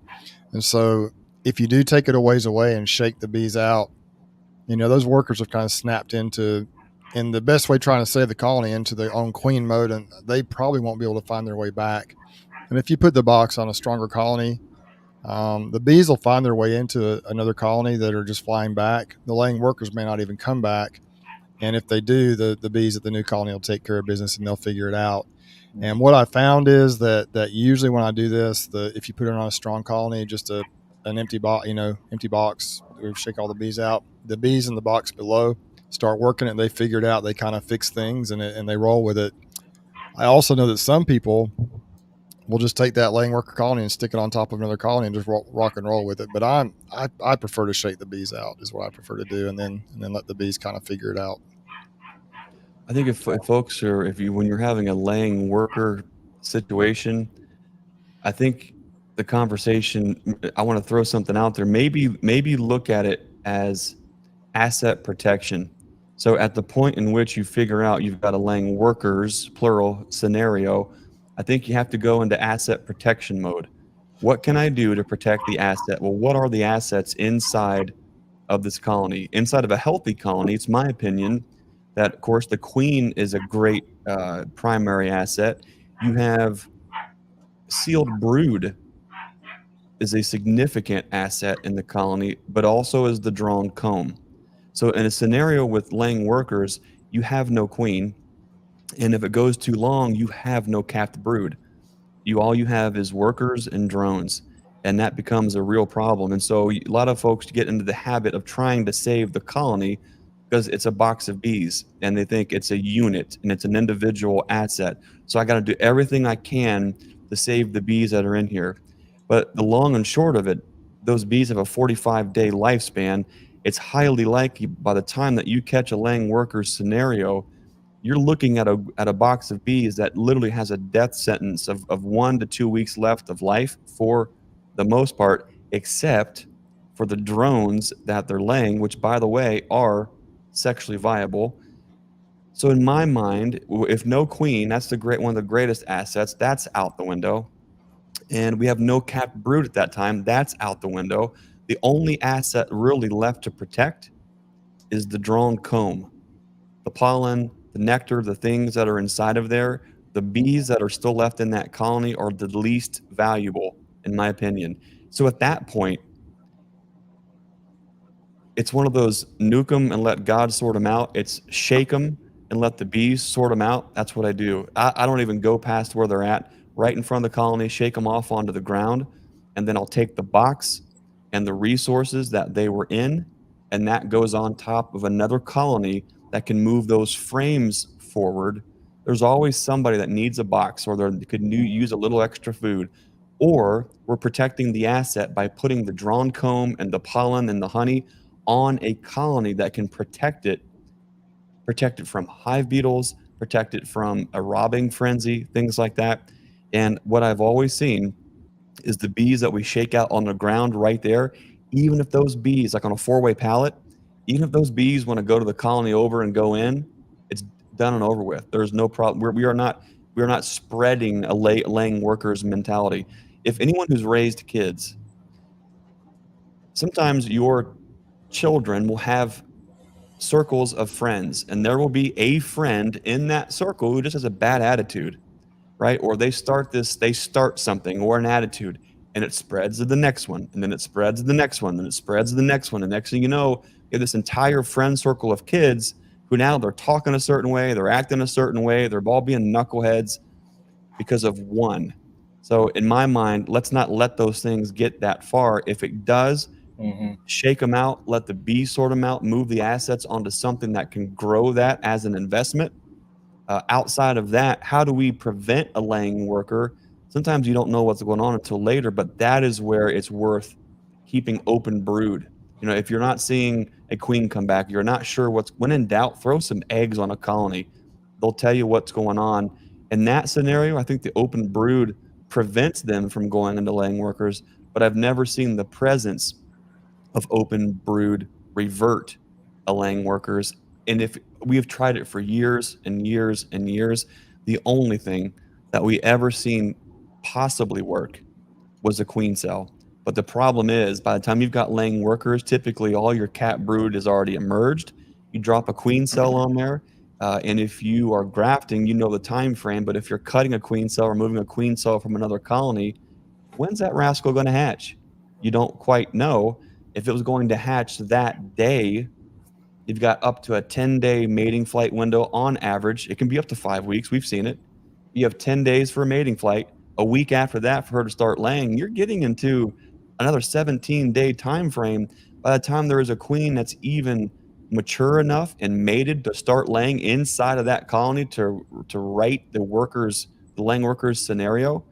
Speaker 1: And so if you do take it a ways away and shake the bees out, those workers have kind of snapped into, in the best way, trying to save the colony, into their own queen mode, and they probably won't be able to find their way back. And if you put the box on a stronger colony, the bees will find their way into another colony that are just flying back. The laying workers may not even come back. And if they do, the bees at the new colony will take care of business and they'll figure it out. And what I found is that usually when I do this, if you put it on a strong colony, just an empty box, empty box, we shake all the bees out. The bees in the box below start working it. They figure it out. They kind of fix things and they roll with it. I also know that some people will just take that laying worker colony and stick it on top of another colony and just rock and roll with it. But I prefer to shake the bees out, is what I prefer to do, and then let the bees kind of figure it out.
Speaker 3: I think if folks are, when you're having a laying worker situation, I think the conversation, I want to throw something out there. Maybe look at it as asset protection. So at the point in which you figure out you've got a laying workers, plural, scenario, I think you have to go into asset protection mode. What can I do to protect the asset? Well, what are the assets inside of this colony? Inside of a healthy colony, it's my opinion that, of course, the queen is a great primary asset. You have sealed brood is a significant asset in the colony, but also is the drawn comb. So in a scenario with laying workers, you have no queen. And if it goes too long, you have no capped brood. All you have is workers and drones, and that becomes a real problem. And so a lot of folks get into the habit of trying to save the colony because it's a box of bees and they think it's a unit and it's an individual asset. So I got to do everything I can to save the bees that are in here. But the long and short of it, those bees have a 45-day lifespan. It's highly likely by the time that you catch a laying workers scenario, you're looking at a box of bees that literally has a death sentence of 1 to 2 weeks left of life for the most part, except for the drones that they're laying, which, by the way, are sexually viable. So in my mind, if no queen, that's one of the greatest assets, that's out the window. And we have no capped brood at that time, that's out the window. The only asset really left to protect is the drawn comb, the pollen, the nectar, the things that are inside of there. The bees that are still left in that colony are the least valuable, in my opinion. So at that point, it's one of those nuke them and let God sort them out. It's shake them and let the bees sort them out. That's what I do. I don't even go past where they're at. Right in front of the colony, shake them off onto the ground, and then I'll take the box and the resources that they were in, and that goes on top of another colony that can move those frames forward. There's always somebody that needs a box, or they could use a little extra food, or we're protecting the asset by putting the drawn comb and the pollen and the honey on a colony that can protect it from hive beetles, protect it from a robbing frenzy, things like that. And what I've always seen is the bees that we shake out on the ground right there, even if those bees, like on a 4-way pallet, even if those bees want to go to the colony over and go in, it's done and over with. There's no problem. We are not spreading a laying workers mentality. If anyone who's raised kids, sometimes your children will have circles of friends, and there will be a friend in that circle who just has a bad attitude, right? Or they start something or an attitude, and it spreads to the next one, and then it spreads to the next one, and it spreads to the next one. And next thing you know, you have this entire friend circle of kids who now they're talking a certain way, they're acting a certain way, they're all being knuckleheads because of one. So in my mind, let's not let those things get that far. If it does, shake them out, let the bees sort them out, move the assets onto something that can grow that as an investment. Outside of that, how do we prevent a laying worker? Sometimes you don't know what's going on until later, but that is where it's worth keeping open brood. If you're not seeing a queen come back, you're not sure when in doubt, throw some eggs on a colony. They'll tell you what's going on. In that scenario, I think the open brood prevents them from going into laying workers, but I've never seen the presence of open brood revert laying workers. And if we have tried it for years and years and years, the only thing that we ever seen possibly work was a queen cell. But the problem is, by the time you've got laying workers, typically all your cat brood is already emerged. You drop a queen cell on there, and if you are grafting, you know the time frame. But if you're cutting a queen cell, removing a queen cell from another colony, when's that rascal going to hatch? You don't quite know. If it was going to hatch that day, you've got up to a 10-day mating flight window on average. It can be up to 5 weeks. We've seen it. You have 10 days for a mating flight. A week after that for her to start laying, you're getting into another 17-day time frame. By the time there is a queen that's even mature enough and mated to start laying inside of that colony to write the laying workers scenario,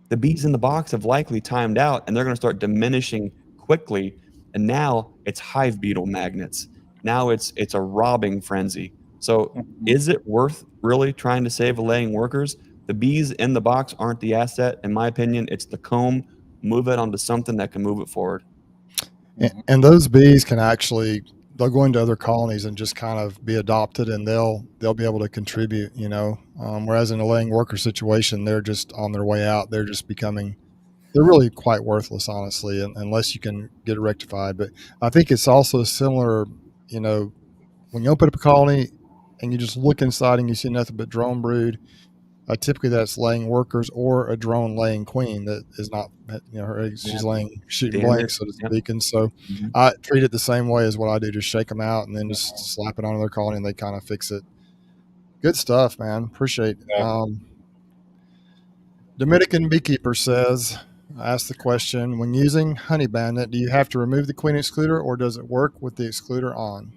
Speaker 3: the bees in the box have likely timed out, and they're going to start diminishing quickly. And now it's hive beetle magnets. Now it's a robbing frenzy. So is it worth really trying to save laying workers? The bees in the box aren't the asset. In my opinion, it's the comb. Move it onto something that can move it forward.
Speaker 1: And those bees can actually, they'll go into other colonies and just kind of be adopted, and they'll be able to contribute, whereas in a laying worker situation, they're just on their way out. They're just becoming, they're really quite worthless, honestly, unless you can get it rectified. But I think it's also similar, when you open up a colony and you just look inside and you see nothing but drone brood, typically that's laying workers or a drone laying queen that is not, her eggs, she's shooting blanks, so to speak. And so I treat it the same way as what I do, just shake them out and then just slap it onto their colony and they kind of fix it. Good stuff, man. Appreciate it. Dominican Beekeeper says, I asked the question, when using Honey Bandit, do you have to remove the queen excluder or does it work with the excluder on?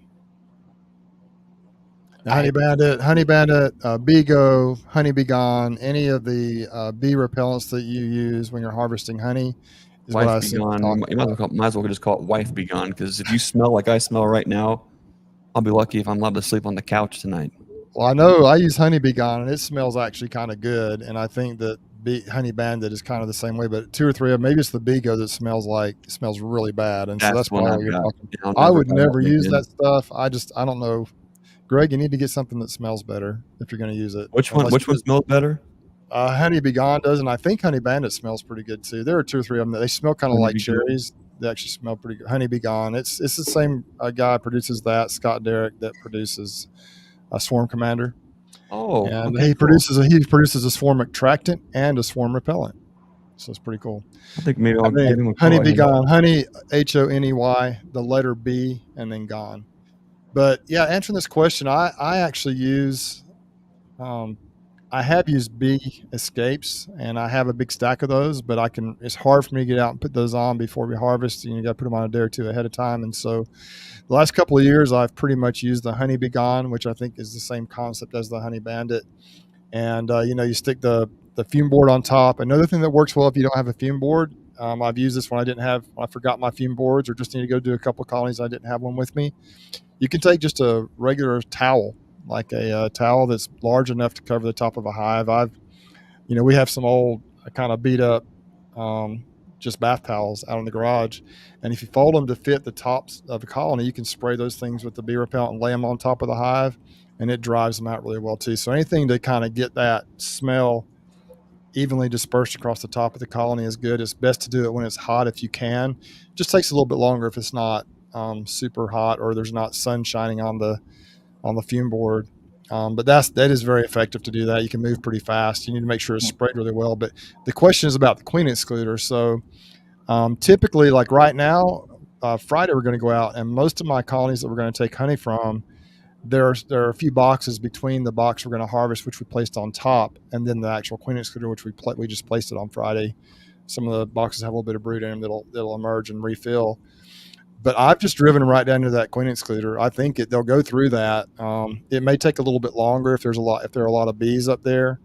Speaker 1: Honey Bandit, Bego, Honey Be Gone, any of the bee repellents that you use when you're harvesting honey is
Speaker 3: Wife
Speaker 1: what I
Speaker 3: Be
Speaker 1: assume.
Speaker 3: Gone. You might as well just call it Wife Be Gone, because if you smell like I smell right now, I'll be lucky if I'm allowed to sleep on the couch tonight.
Speaker 1: Well, I know I use Honey Be Gone, and it smells actually kind of good, and I think that Honey Bandit is kind of the same way, but 2 or 3 of them, maybe it's the Bego that smells really bad, and so that's probably what you're talking about. I would never use that stuff. I don't know. Greg, you need to get something that smells better if you're going to use it.
Speaker 3: Which one smells better?
Speaker 1: Honey Be Gone does, and I think Honey Bandit smells pretty good too. There are 2 or 3 of them that they smell kind of like cherries. They actually smell pretty good. Honey Be Gone. It's the same guy produces that, Scott Derrick, that produces Swarm Commander.
Speaker 3: Oh,
Speaker 1: and okay, he produces a swarm attractant and a swarm repellent. So it's pretty cool.
Speaker 3: I think maybe I'll give him a call.
Speaker 1: Honey Be Gone. Honey, Honey, the letter B, and then Gone. But yeah, answering this question, I actually use, I have used bee escapes, and I have a big stack of those. But it's hard for me to get out and put those on before we harvest. You got to put them on a day or two ahead of time, and so the last couple of years, I've pretty much used the Honey Be Gone, which I think is the same concept as the Honey Bandit. And, you stick the fume board on top. Another thing that works well if you don't have a fume board, I've used this when I forgot my fume boards or just need to go do a couple of colonies. I didn't have one with me. You can take just a regular towel, like a towel that's large enough to cover the top of a hive. We have some old kind of beat up just bath towels out in the garage, and if you fold them to fit the tops of the colony, you can spray those things with the bee repellent and lay them on top of the hive, and it drives them out really well too. So anything to kind of get that smell evenly dispersed across the top of the colony is good. It's best to do it when it's hot if you can. It just takes a little bit longer if it's not super hot or there's not sun shining on the fume board. But that is very effective to do that. You can move pretty fast. You need to make sure it's sprayed really well. But the question is about the queen excluder. So typically, like right now, Friday we're going to go out, and most of my colonies that we're going to take honey from, there are a few boxes between the box we're going to harvest, which we placed on top, and then the actual queen excluder, which we just placed it on Friday. Some of the boxes have a little bit of brood in them that'll emerge and refill. But I've just driven them right down to that queen excluder. I think they'll go through that. It may take a little bit longer if there are a lot of bees up there,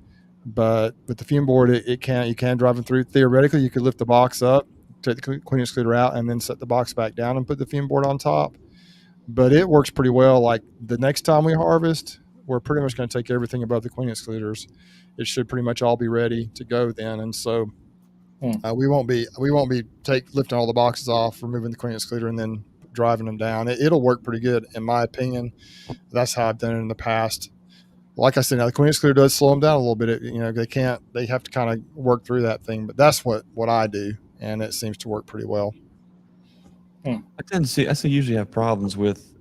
Speaker 1: but with the fume board, you can drive them through. Theoretically, you could lift the box up, take the queen excluder out, and then set the box back down and put the fume board on top. But it works pretty well. Like the next time we harvest, we're pretty much going to take everything above the queen excluders. It should pretty much all be ready to go then, and so. We won't be lifting all the boxes off, removing the queen excluder, and then driving them down. It'll work pretty good, in my opinion. That's how I've done it in the past. Like I said, now the Queen Excluder does slow them down a little bit. They have to kind of work through that thing, but that's what I do, and it seems to work pretty well.
Speaker 3: I usually have problems with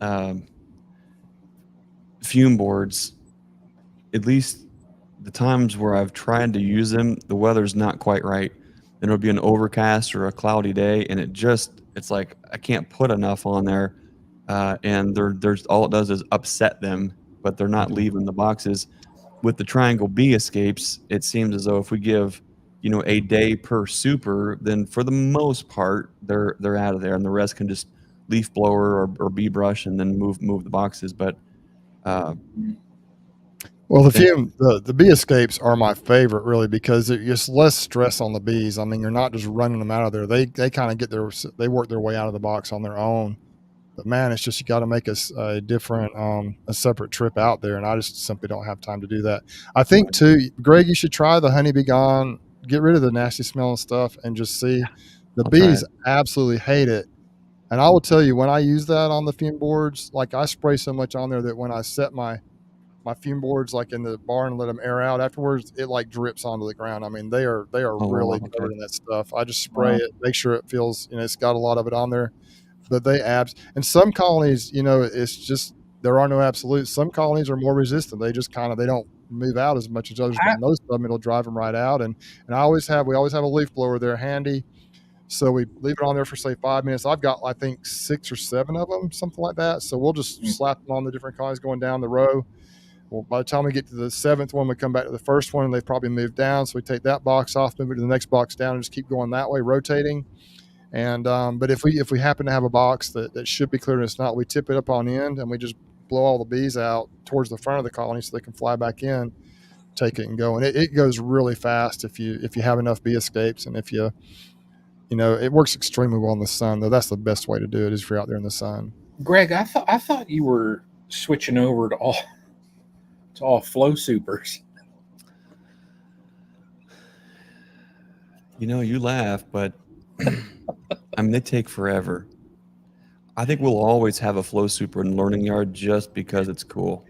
Speaker 3: fume boards. At least the times where I've tried to use them, the weather's not quite right. And it'll be an overcast or a cloudy day, and it's like I can't put enough on there, and there's all it does is upset them, but they're not leaving the boxes. With the triangle bee escapes, it seems as though if we give a day per super, then for the most part they're out of there, and the rest can just leaf blower or bee brush and then move the boxes. But
Speaker 1: well, the bee escapes are my favorite, really, because there's just less stress on the bees. I mean, you're not just running them out of there. They kind of they work their way out of the box on their own. But man, it's just you got to make a different, a separate trip out there, and I just simply don't have time to do that. I think too, Greg, you should try the Honey Bee Gone. Get rid of the nasty smelling stuff and just see. The bees absolutely hate it. And I will tell you, when I use that on the fume boards, like I spray so much on there that when I set my fume boards like in the barn and let them air out afterwards, it like drips onto the ground. I mean, they are really covered in that stuff. I just spray it, make sure it feels, it's got a lot of it on there. But and some colonies, it's just, there are no absolutes. Some colonies are more resistant. They just they don't move out as much as others, but most of them, it'll drive them right out. And we always have a leaf blower there handy. So we leave it on there for say 5 minutes. I've got, I think, 6 or 7 of them, something like that. So we'll just slap them on the different colonies going down the row. Well, by the time we get to the 7th one, we come back to the first one, and they've probably moved down. So we take that box off, move it to the next box down, and just keep going that way, rotating. And but if we happen to have a box that should be clear and it's not, we tip it up on end and we just blow all the bees out towards the front of the colony so they can fly back in, take it and go. And it goes really fast if you have enough bee escapes, and if it works extremely well in the sun, though. That's the best way to do it, is if you're out there in the sun.
Speaker 2: Greg, I thought you were switching over to all flow supers.
Speaker 3: You laugh, but I mean, they take forever. I think we'll always have a flow super in learning yard just because it's cool.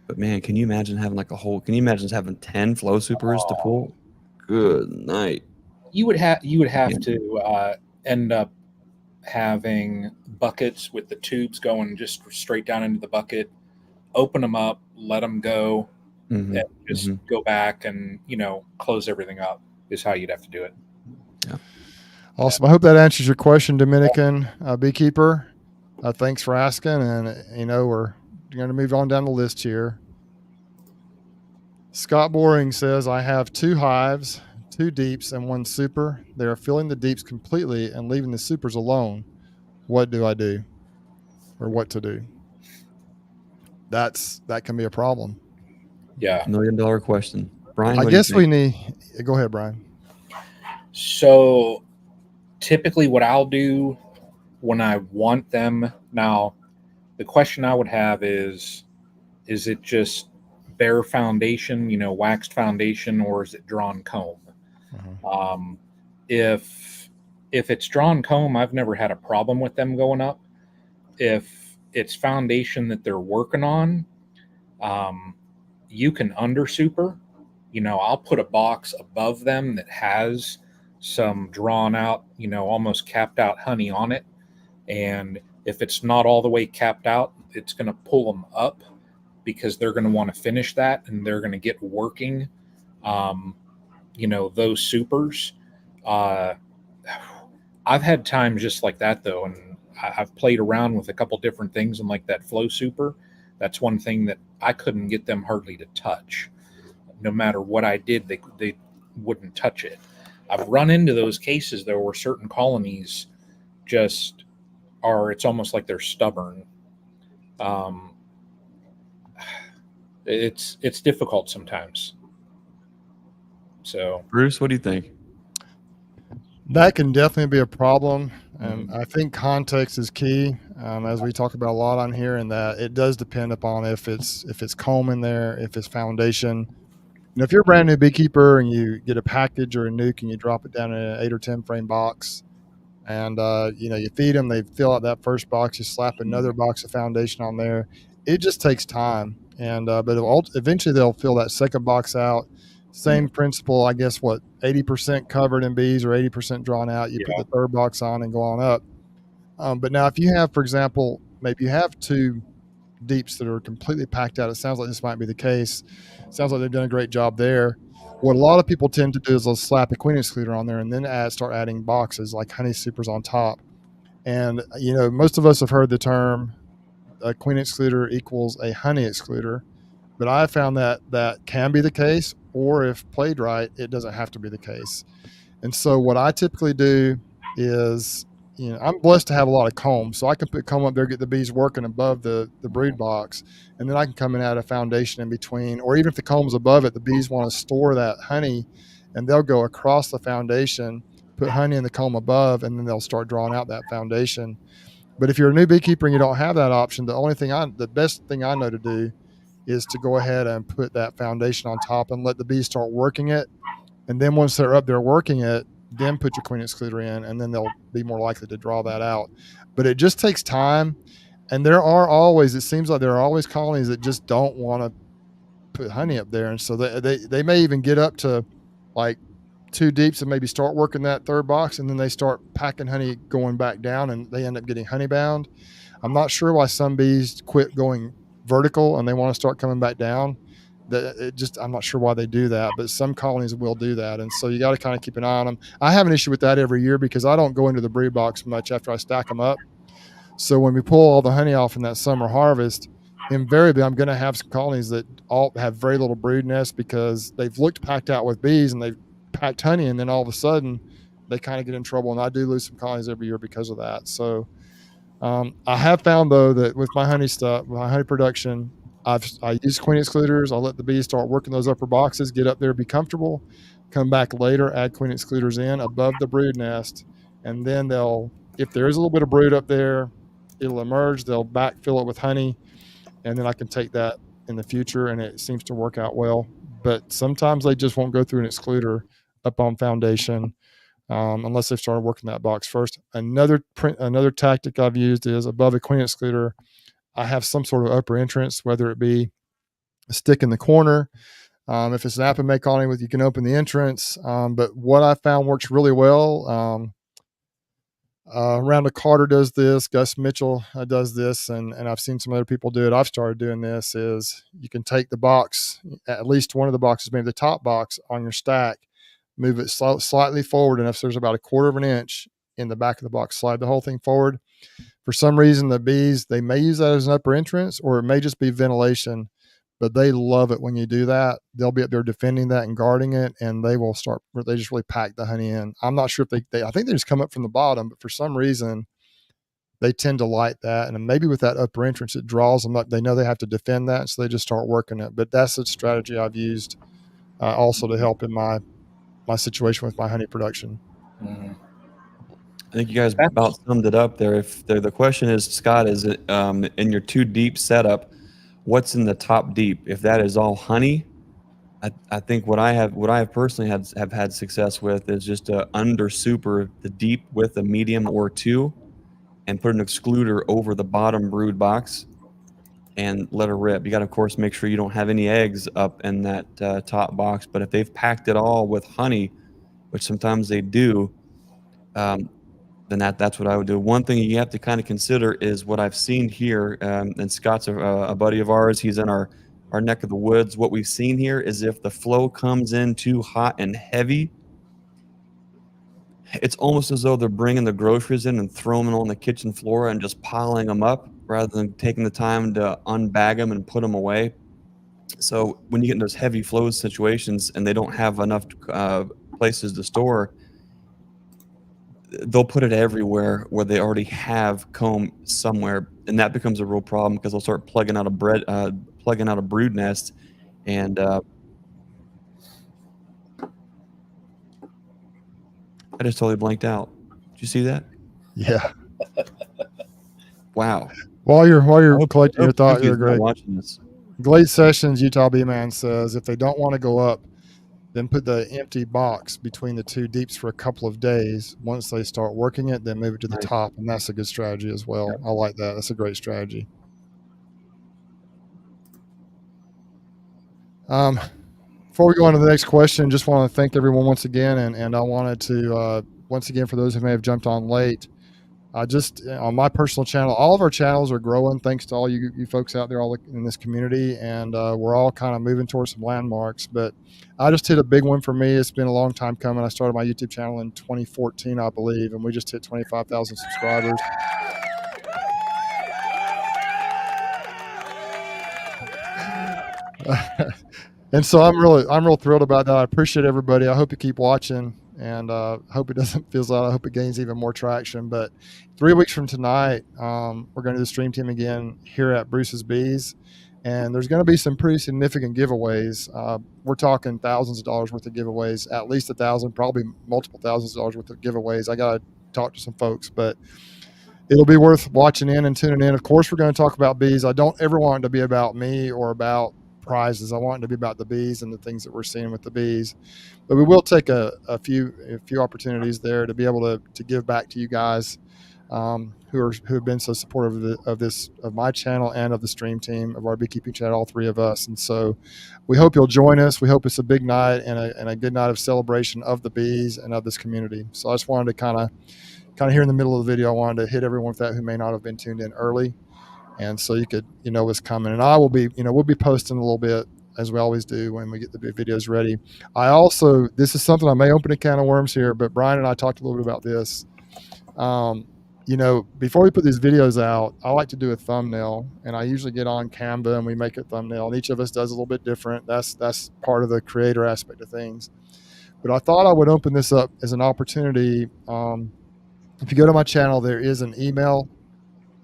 Speaker 3: But man, can you imagine having can you imagine having 10 flow supers to pull? Good night.
Speaker 2: You would have to end up having buckets with the tubes going just straight down into the bucket, open them up, let them go, and just go back and close everything up is how you'd have to do it.
Speaker 3: Yeah.
Speaker 1: Awesome. I hope that answers your question, Dominican beekeeper. Thanks for asking. And, we're going to move on down the list here. Scott Boring says, I have 2 hives, 2 deeps, and 1 super. They are filling the deeps completely and leaving the supers alone. What do I do? Or what to do? That can be a problem.
Speaker 2: Yeah.
Speaker 3: $1 million question. Brian,
Speaker 1: I guess we need, go ahead, Brian.
Speaker 2: So typically what I'll do when I want them, now the question I would have is it just bare foundation, waxed foundation, or is it drawn comb? If it's drawn comb, I've never had a problem with them going up. If it's foundation that they're working on, you can under super. I'll put a box above them that has some drawn out, almost capped out honey on it. And if it's not all the way capped out, it's going to pull them up because they're going to want to finish that, and they're going to get working, those supers. I've had times just like that, though, and I've played around with a couple different things, and like that flow super, that's one thing that I couldn't get them hardly to touch. No matter what I did, they wouldn't touch it. I've run into those cases, though, where certain colonies just it's almost like they're stubborn. It's difficult sometimes. So,
Speaker 3: Bruce, what do you think?
Speaker 1: That can definitely be a problem. And I think context is key, as we talk about a lot on here, and that it does depend upon if it's comb in there, if it's foundation. If you're a brand new beekeeper and you get a package or a nuke and you drop it down in an 8 or 10 frame box, And you feed them, they fill out that first box, you slap another box of foundation on there. It just takes time, and but eventually they'll fill that second box out. Same principle, I guess. What, 80% covered in bees or 80% drawn out? You put
Speaker 2: Yeah.
Speaker 1: the third box on and go on up. But now, if you have, for example, maybe you have two deeps that are completely packed out, it sounds like this might be the case. Sounds like they've done a great job there. What a lot of people tend to do is they'll slap a queen excluder on there and then start adding boxes like honey supers on top. And most of us have heard the term a queen excluder equals a honey excluder, but I found that that can be the case, or if played right, it doesn't have to be the case. And so what I typically do is, I'm blessed to have a lot of comb, so I can put comb up there, get the bees working above the brood box, and then I can come and add a foundation in between. Or even if the comb's above it, the bees want to store that honey, and they'll go across the foundation, put honey in the comb above, and then they'll start drawing out that foundation. But if you're a new beekeeper and you don't have that option, the best thing I know to do is to go ahead and put that foundation on top and let the bees start working it. And then once they're up there working it, then put your queen excluder in, and then they'll be more likely to draw that out. But it just takes time. And it seems like there are always colonies that just don't want to put honey up there. And so they may even get up to like two deeps and maybe start working that third box, and then they start packing honey going back down, and they end up getting honey bound. I'm not sure why some bees quit going vertical and they want to start coming back down. I'm not sure why they do that, but some colonies will do that. And so you got to kind of keep an eye on them. I have an issue with that every year because I don't go into the brood box much after I stack them up. So when we pull all the honey off in that summer harvest, invariably I'm going to have some colonies that all have very little brood nest because they've looked packed out with bees and they've packed honey, and then all of a sudden they kind of get in trouble. And I do lose some colonies every year because of that. So I have found though that with my honey stuff, my honey production, I use queen excluders. I'll let the bees start working those upper boxes, get up there, be comfortable, come back later, add queen excluders in above the brood nest, and then if there is a little bit of brood up there, it'll emerge. They'll backfill it with honey, and then I can take that in the future, and it seems to work out well. But sometimes they just won't go through an excluder up on foundation. Unless they've started working that box first. Another tactic I've used is above a queen excluder, I have some sort of upper entrance, whether it be a stick in the corner. If it's an apple colony, you can open the entrance. But what I found works really well, Randall Carter does this, Gus Mitchell does this, and I've seen some other people do it. I've started doing this, is you can take the box, at least one of the boxes, maybe the top box on your stack, move it slightly forward enough so there's about a quarter of an inch in the back of the box. Slide the whole thing forward. For some reason, the bees, they may use that as an upper entrance, or it may just be ventilation, but they love it when you do that. They'll be up there defending that and guarding it, and they just really pack the honey in. I'm not sure if I think they just come up from the bottom, but for some reason, they tend to like that. And maybe with that upper entrance, it draws them up. They know they have to defend that, so they just start working it. But that's a strategy I've used also to help in my situation with my honey production.
Speaker 2: Mm-hmm.
Speaker 3: I think you guys about summed it up there. If the question is, Scott, is it in your two deep setup, what's in the top deep? If that is all honey, I think what I have personally have had success with is just to under super the deep with a medium or two, and put an excluder over the bottom brood box and let her rip. You got to, of course, make sure you don't have any eggs up in that top box. But if they've packed it all with honey, which sometimes they do, then that's what I would do. One thing you have to kind of consider is what I've seen here, and Scott's a buddy of ours. He's in our neck of the woods. What we've seen here is if the flow comes in too hot and heavy, it's almost as though they're bringing the groceries in and throwing them on the kitchen floor and just piling them up rather than taking the time to unbag them and put them away. So when you get in those heavy flow situations and they don't have enough places to store, they'll put it everywhere where they already have comb somewhere, and that becomes a real problem because they'll start plugging out a brood nest, and I just totally blanked out. Did you see that?
Speaker 1: Yeah.
Speaker 3: Wow.
Speaker 1: While you're collecting your thought here, Greg,
Speaker 3: watching this.
Speaker 1: Glade Sessions, Utah Bee Man says if they don't want to go up, then put the empty box between the two deeps for a couple of days. Once they start working it, then move it to the
Speaker 3: Nice.
Speaker 1: top, and that's a good strategy as well.
Speaker 3: Yep.
Speaker 1: I like that. That's a great strategy. Before we go on to the next question, just want to thank everyone once again, and I wanted to once again, for those who may have jumped on late, just on my personal channel, all of our channels are growing thanks to all you folks out there all in this community, and we're all kind of moving towards some landmarks. But I just hit a big one for me. It's been a long time coming. I started my YouTube channel in 2014, I believe, and we just hit 25,000 subscribers. And so I'm real thrilled about that. I appreciate everybody. I hope you keep watching, and hope it doesn't fizzle out. I hope it gains even more traction. But 3 weeks from tonight, we're going to do the stream team again here at Bruce's Bees, and there's going to be some pretty significant giveaways. We're talking thousands of dollars worth of giveaways, at least 1,000, probably multiple thousands of dollars worth of giveaways. I got to talk to some folks, but it'll be worth watching in and tuning in. Of course, we're going to talk about bees. I don't ever want it to be about me or about prizes. I want it to be about the bees and the things that we're seeing with the bees. But we will take a few opportunities there to be able to give back to you guys who have been so supportive of my channel and of the stream team of our beekeeping chat, all three of us. And so we hope you'll join us. We hope it's a big night and a good night of celebration of the bees and of this community. So I just wanted to kind of here in the middle of the video, I wanted to hit everyone with that who may not have been tuned in early. And so you could, what's coming. And I will be, we'll be posting a little bit as we always do when we get the videos ready. This is something I may open a can of worms here, but Brian and I talked a little bit about this. Before we put these videos out, I like to do a thumbnail, and I usually get on Canva and we make a thumbnail, and each of us does a little bit different. That's part of the creator aspect of things. But I thought I would open this up as an opportunity. If you go to my channel, there is an email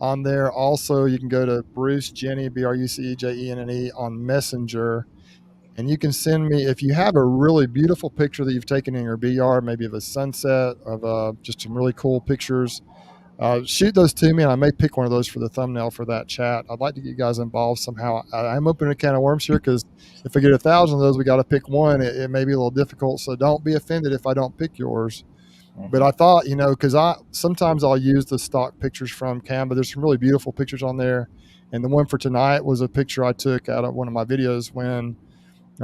Speaker 1: on there. Also, you can go to Bruce Jenny, BruceJenne on Messenger, and you can send me, if you have a really beautiful picture that you've taken in your bee yard, maybe of a sunset, of just some really cool pictures, shoot those to me, and I may pick one of those for the thumbnail for that chat. I'd like to get you guys involved somehow. I'm opening a can of worms here because if I get 1,000 of those, we got to pick one. It may be a little difficult, so don't be offended if I don't pick yours. But I thought, because sometimes I'll use the stock pictures from Canva. There's some really beautiful pictures on there. And the one for tonight was a picture I took out of one of my videos when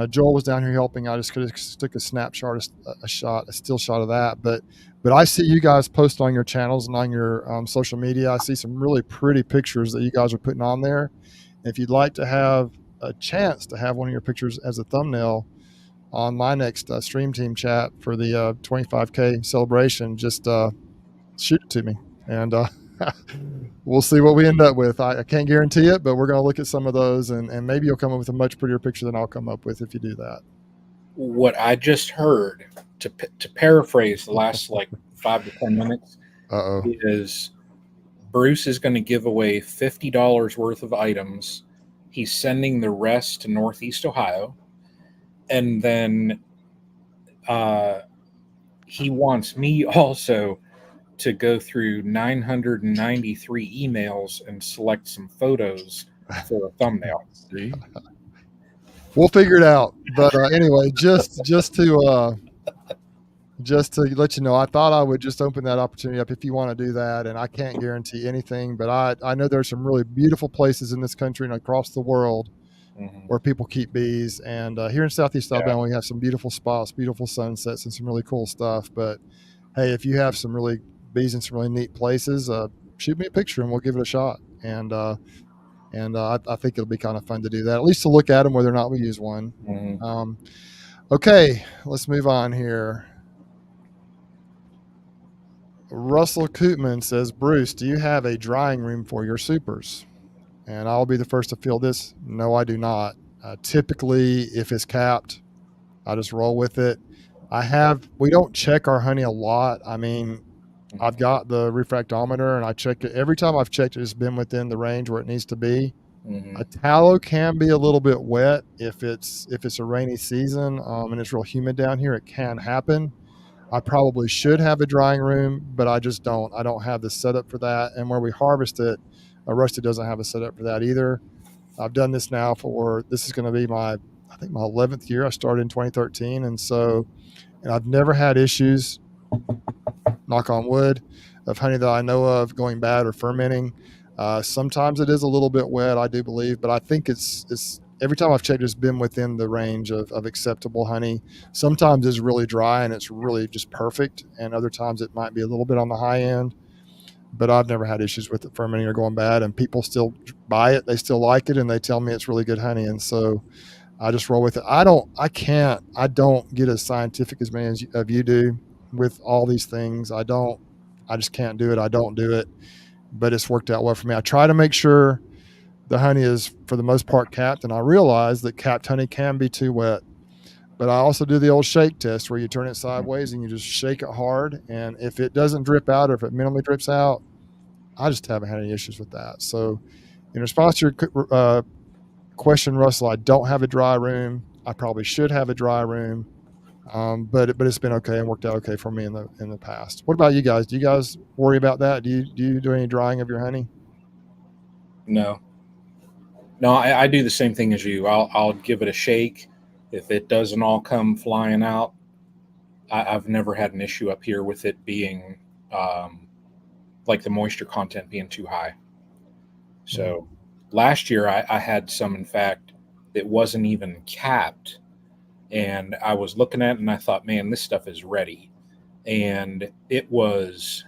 Speaker 1: Joel was down here helping. I just could have took a snapshot, a still shot of that. But I see you guys post on your channels and on your social media. I see some really pretty pictures that you guys are putting on there. And if you'd like to have a chance to have one of your pictures as a thumbnail on my next stream team chat for the 25K celebration, just shoot it to me, and we'll see what we end up with. I can't guarantee it, but we're going to look at some of those, and maybe you'll come up with a much prettier picture than I'll come up with if you do that.
Speaker 2: What I just heard, to paraphrase the last 5 to 10 minutes, is Bruce is going to give away $50 worth of items. He's sending the rest to Northeast Ohio. And then he wants me also to go through 993 emails and select some photos for a thumbnail.
Speaker 1: We'll figure it out. But anyway, just to let you know, I thought I would just open that opportunity up if you want to do that. And I can't guarantee anything, but I know there's some really beautiful places in this country and across the world where people keep bees. And here in Southeast Alabama, we have some beautiful spots, beautiful sunsets, and some really cool stuff. But hey, if you have some really bees in some really neat places, shoot me a picture and we'll give it a shot. And I think it'll be kind of fun to do that, at least to look at them, whether or not we use one. Okay, let's move on here. Russell Kootman says, Bruce, do you have a drying room for your supers? And I'll be the first to feel this. No, I do not. Typically, if it's capped, I just roll with it. We don't check our honey a lot. I mean, I've got the refractometer and I check it. Every time I've checked it, it's been within the range where it needs to be. A tallow can be a little bit wet if it's a rainy season and it's real humid down here. It can happen. I probably should have a drying room, but I just don't. I don't have the setup for that. And where we harvest it, Rusty doesn't have a setup for that either. I've done this now this is going to be my I think my 11th year. I started in 2013, and I've never had issues, knock on wood, of honey that I know of going bad or fermenting. Sometimes it is a little bit wet, I do believe, but I think it's every time I've checked, it's been within the range of acceptable honey. Sometimes it's really dry and it's really just perfect, and other times it might be a little bit on the high end. But I've never had issues with it fermenting or going bad, and people still buy it. They still like it, and they tell me it's really good honey, and so I just roll with it. I don't get as scientific as many of you do with all these things. I just can't do it. I don't do it, but it's worked out well for me. I try to make sure the honey is for the most part capped, and I realize that capped honey can be too wet. But I also do the old shake test where you turn it sideways and you just shake it hard. And if it doesn't drip out, or if it minimally drips out, I just haven't had any issues with that. So in response to your question, Russell, I don't have a dry room. I probably should have a dry room. But it's been okay and worked out okay for me in the past. What about you guys? Do you guys worry about that? Do you do any drying of your honey?
Speaker 2: No, I do the same thing as you. I'll give it a shake. If it doesn't all come flying out, I've never had an issue up here with it being like the moisture content being too high. So last year I had some, in fact, that wasn't even capped. And I was looking at it and I thought, man, this stuff is ready. And it was,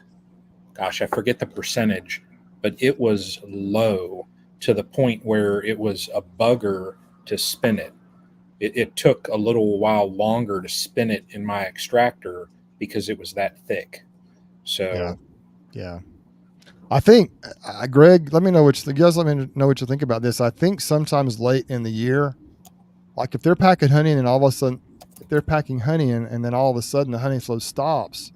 Speaker 2: gosh, I forget the percentage, but it was low to the point where it was a bugger to spin it. It took a little while longer to spin it in my extractor because it was that thick. So
Speaker 1: Yeah. I think, Greg, let me know what you guys. Let me know what you think about this. I think sometimes late in the year, like if they're packing honey and all of a sudden, if they're packing honey and then all of a sudden the honey flow stops,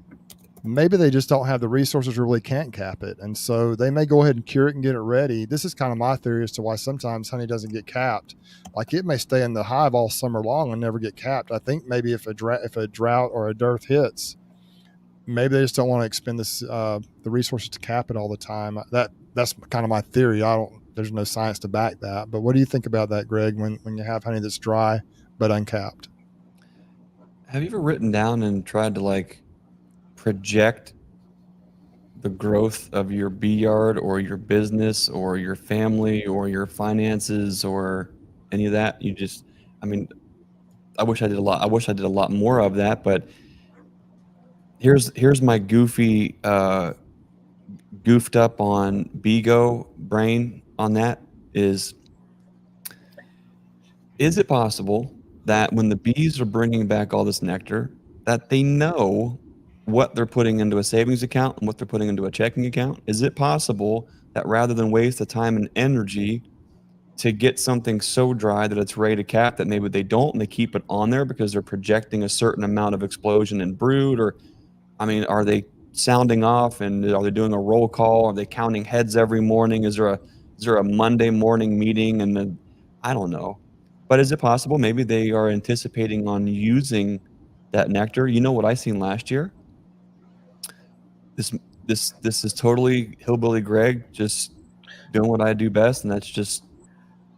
Speaker 1: maybe they just don't have the resources or really can't cap it. And so they may go ahead and cure it and get it ready. This is kind of my theory as to why sometimes honey doesn't get capped. Like it may stay in the hive all summer long and never get capped. I think maybe if a drought or a dearth hits, maybe they just don't want to expend the resources to cap it all the time. That's kind of my theory. There's no science to back that. But what do you think about that, Greg, when you have honey that's dry but uncapped?
Speaker 3: Have you ever written down and tried to like project the growth of your bee yard or your business or your family or your finances or any of that? I mean, I wish I did a lot. I wish I did a lot more of that, but here's my goofed up on Bigo brain on that is it possible that when the bees are bringing back all this nectar, that they know what they're putting into a savings account and what they're putting into a checking account? Is it possible that rather than waste the time and energy to get something so dry that it's ready to cap, that maybe they don't and they keep it on there because they're projecting a certain amount of explosion and brood? Or, I mean, are they sounding off and are they doing a roll call? Are they counting heads every morning? Is there a Monday morning meeting? And then I don't know. But is it possible maybe they are anticipating on using that nectar? You know what I seen last year? This is totally hillbilly Greg, just doing what I do best, and that's just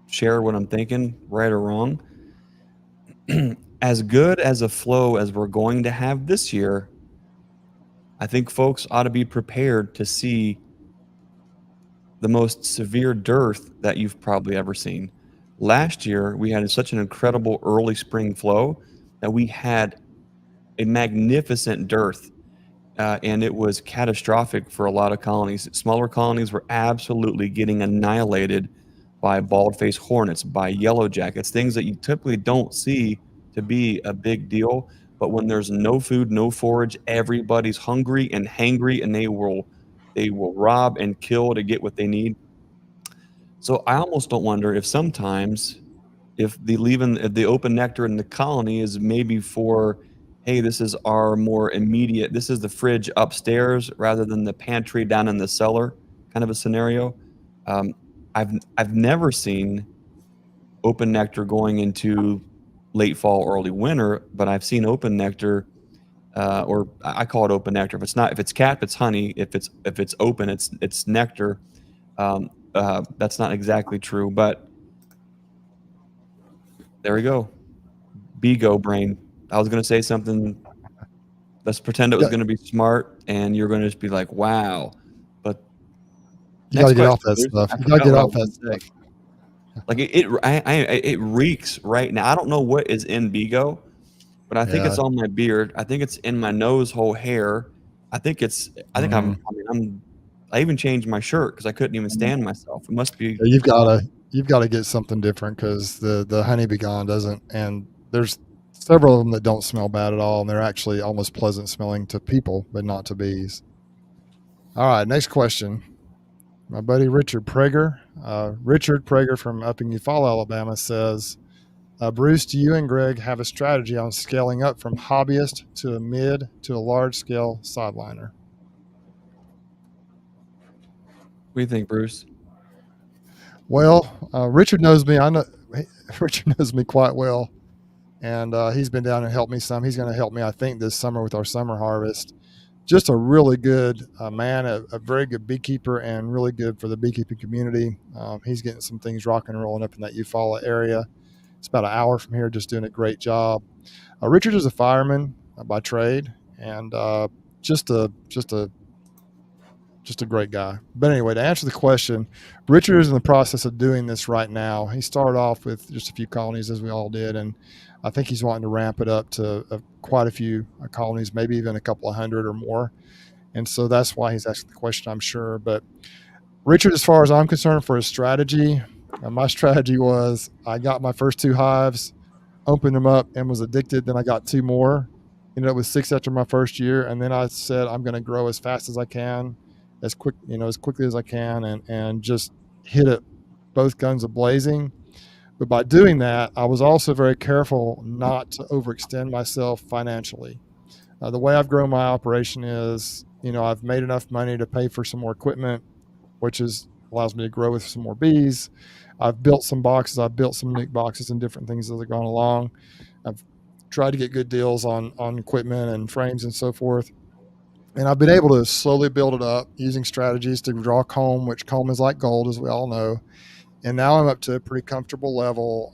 Speaker 3: share what I'm thinking, right or wrong. As good as a flow as we're going to have this year, I think folks ought to be prepared to see the most severe dearth that you've probably ever seen. Last year, we had such an incredible early spring flow that we had a magnificent dearth, and it was catastrophic for a lot of colonies. Smaller colonies were absolutely getting annihilated by bald-faced hornets, by yellow jackets, things that you typically don't see to be a big deal. But when there's no food, no forage, everybody's hungry and hangry, and they will rob and kill to get what they need. So I almost don't wonder if sometimes if the open nectar in the colony is maybe for, hey, this is our more immediate, this is the fridge upstairs rather than the pantry down in the cellar kind of a scenario. Um, I've never seen open nectar going into late fall, early winter, but I've seen open nectar, or I call it open nectar. If it's capped, it's honey. If it's open, it's nectar. That's not exactly true, but there we go. Bigo brain. I was going to say something. Let's pretend it was
Speaker 1: Yeah.
Speaker 3: going to be smart, and you're going to just be like, "Wow!" But
Speaker 1: You got
Speaker 3: next
Speaker 1: to get off
Speaker 3: question,
Speaker 1: that
Speaker 3: Bruce.
Speaker 1: stuff.
Speaker 3: I
Speaker 1: You got to
Speaker 3: forgot
Speaker 1: get
Speaker 3: what I
Speaker 1: off
Speaker 3: was
Speaker 1: that
Speaker 3: going to
Speaker 1: stuff.
Speaker 3: say. Like it reeks right now. I don't know what is in Bigo, but I think
Speaker 1: Yeah.
Speaker 3: it's on my beard. I think it's in my nose hole hair. I think it's. I think I'm.
Speaker 1: Mm.
Speaker 3: I mean, I even changed my shirt because I couldn't even stand myself. It must be.
Speaker 1: Yeah, you've got to get something different because the honeybee gone doesn't. And there's several of them that don't smell bad at all, and they're actually almost pleasant smelling to people, but not to bees. All right, next question. My buddy Richard Prager. Richard Prager from up in Eufaula, Alabama says, Bruce, do you and Greg have a strategy on scaling up from hobbyist to a mid to a large scale sideliner?
Speaker 3: What do you think, Bruce?
Speaker 1: Well, Richard knows me. I know Richard knows me quite well, and he's been down and helped me some. He's going to help me, I think, this summer with our summer harvest. Just a really good man, a very good beekeeper, and really good for the beekeeping community. He's getting some things rocking and rolling up in that Eufaula area. It's about an hour from here, just doing a great job. Richard is a fireman by trade, and just a great guy. But anyway, to answer the question, Richard is in the process of doing this right now. He started off with just a few colonies, as we all did, and I think he's wanting to ramp it up to quite a few colonies, maybe even a couple of hundred or more. And so that's why he's asking the question, I'm sure. But Richard, as far as I'm concerned, for his strategy, my strategy was I got my first 2 hives, opened them up, and was addicted. Then I got 2 more. Ended up with 6 after my first year, and then I said I'm going to grow as fast as I can, as quickly as I can, and just hit it both guns a blazing. But by doing that, I was also very careful not to overextend myself financially. The way I've grown my operation is, I've made enough money to pay for some more equipment, which allows me to grow with some more bees. I've built some boxes. I've built some nuke boxes and different things as I've gone along. I've tried to get good deals on equipment and frames and so forth. And I've been able to slowly build it up using strategies to draw comb, which comb is like gold, as we all know. And now I'm up to a pretty comfortable level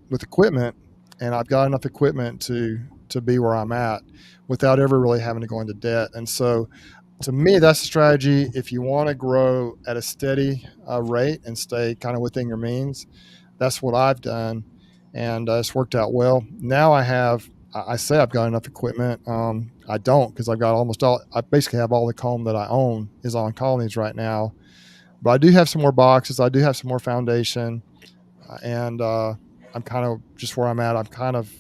Speaker 1: with equipment, and I've got enough equipment to be where I'm at without ever really having to go into debt. And so, to me, that's a strategy. If you want to grow at a steady rate and stay kind of within your means, that's what I've done, and it's worked out well. Now I say I've got enough equipment. I don't, because I've got I basically have all the comb that I own is on colonies right now. But I do have some more boxes. I do have some more foundation, and I'm kind of just where I'm at. I've kind of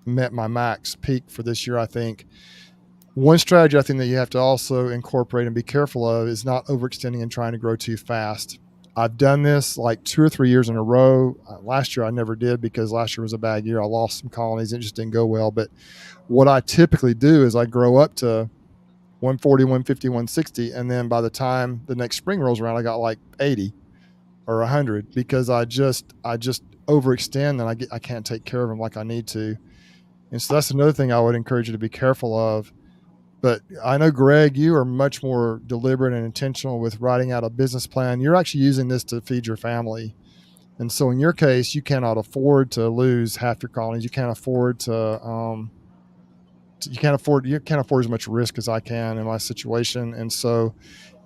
Speaker 1: met my max peak for this year, I think. One strategy I think that you have to also incorporate and be careful of is not overextending and trying to grow too fast. I've done this like 2 or 3 years in a row. Last year I never did because last year was a bad year. I lost some colonies. It just didn't go well. But what I typically do is I grow up to 140, 150, 160. And then by the time the next spring rolls around, I got like 80 or 100 because I just overextend and I can't take care of them like I need to. And so that's another thing I would encourage you to be careful of. But I know, Greg, you are much more deliberate and intentional with writing out a business plan. You're actually using this to feed your family. And so in your case, you cannot afford to lose half your colonies. You can't afford you can't afford as much risk as I can in my situation. And so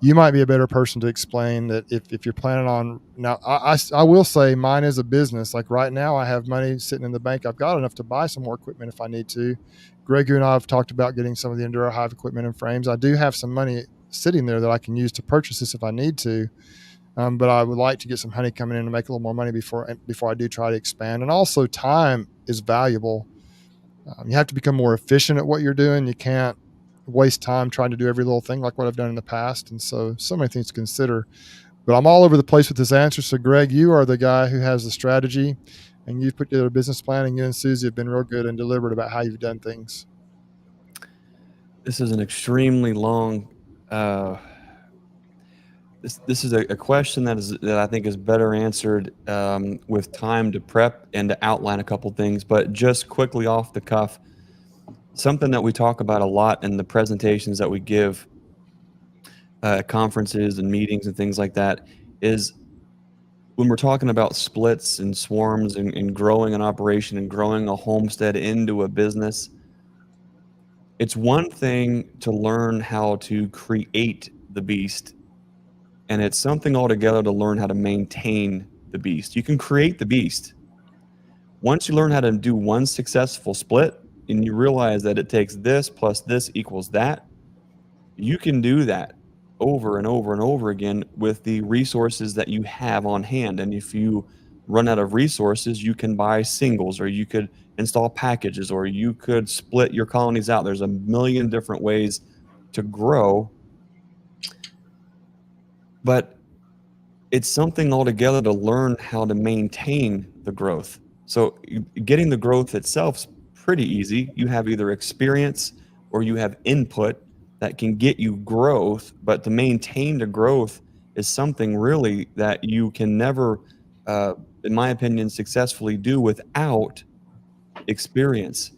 Speaker 1: you might be a better person to explain that if you're planning on now. I will say mine is a business. Like right now I have money sitting in the bank. I've got enough to buy some more equipment if I need to. Greg, you and I have talked about getting some of the Enduro Hive equipment and frames. I do have some money sitting there that I can use to purchase this if I need to. But I would like to get some honey coming in to make a little more money before I do try to expand. And also time is valuable. You have to become more efficient at what you're doing. You can't waste time trying to do every little thing like what I've done in the past. And so many things to consider. But I'm all over the place with this answer. So, Greg, you are the guy who has the strategy, and you've put together a business plan, and you and Susie have been real good and deliberate about how you've done things.
Speaker 3: This is an extremely long. This is a question that I think is better answered with time to prep and to outline a couple things. But just quickly off the cuff, something that we talk about a lot in the presentations that we give at conferences and meetings and things like that is when we're talking about splits and swarms and growing an operation and growing a homestead into a business, it's one thing to learn how to create the beast, and it's something altogether to learn how to maintain the beast. You can create the beast. Once you learn how to do one successful split and you realize that it takes this plus this equals that, you can do that over and over and over again with the resources that you have on hand. And if you run out of resources, you can buy singles, or you could install packages, or you could split your colonies out. There's a million different ways to grow, but it's something altogether to learn how to maintain the growth. So getting the growth itself is pretty easy. You have either experience or you have input that can get you growth, but to maintain the growth is something really that you can never, in my opinion, successfully do without experience.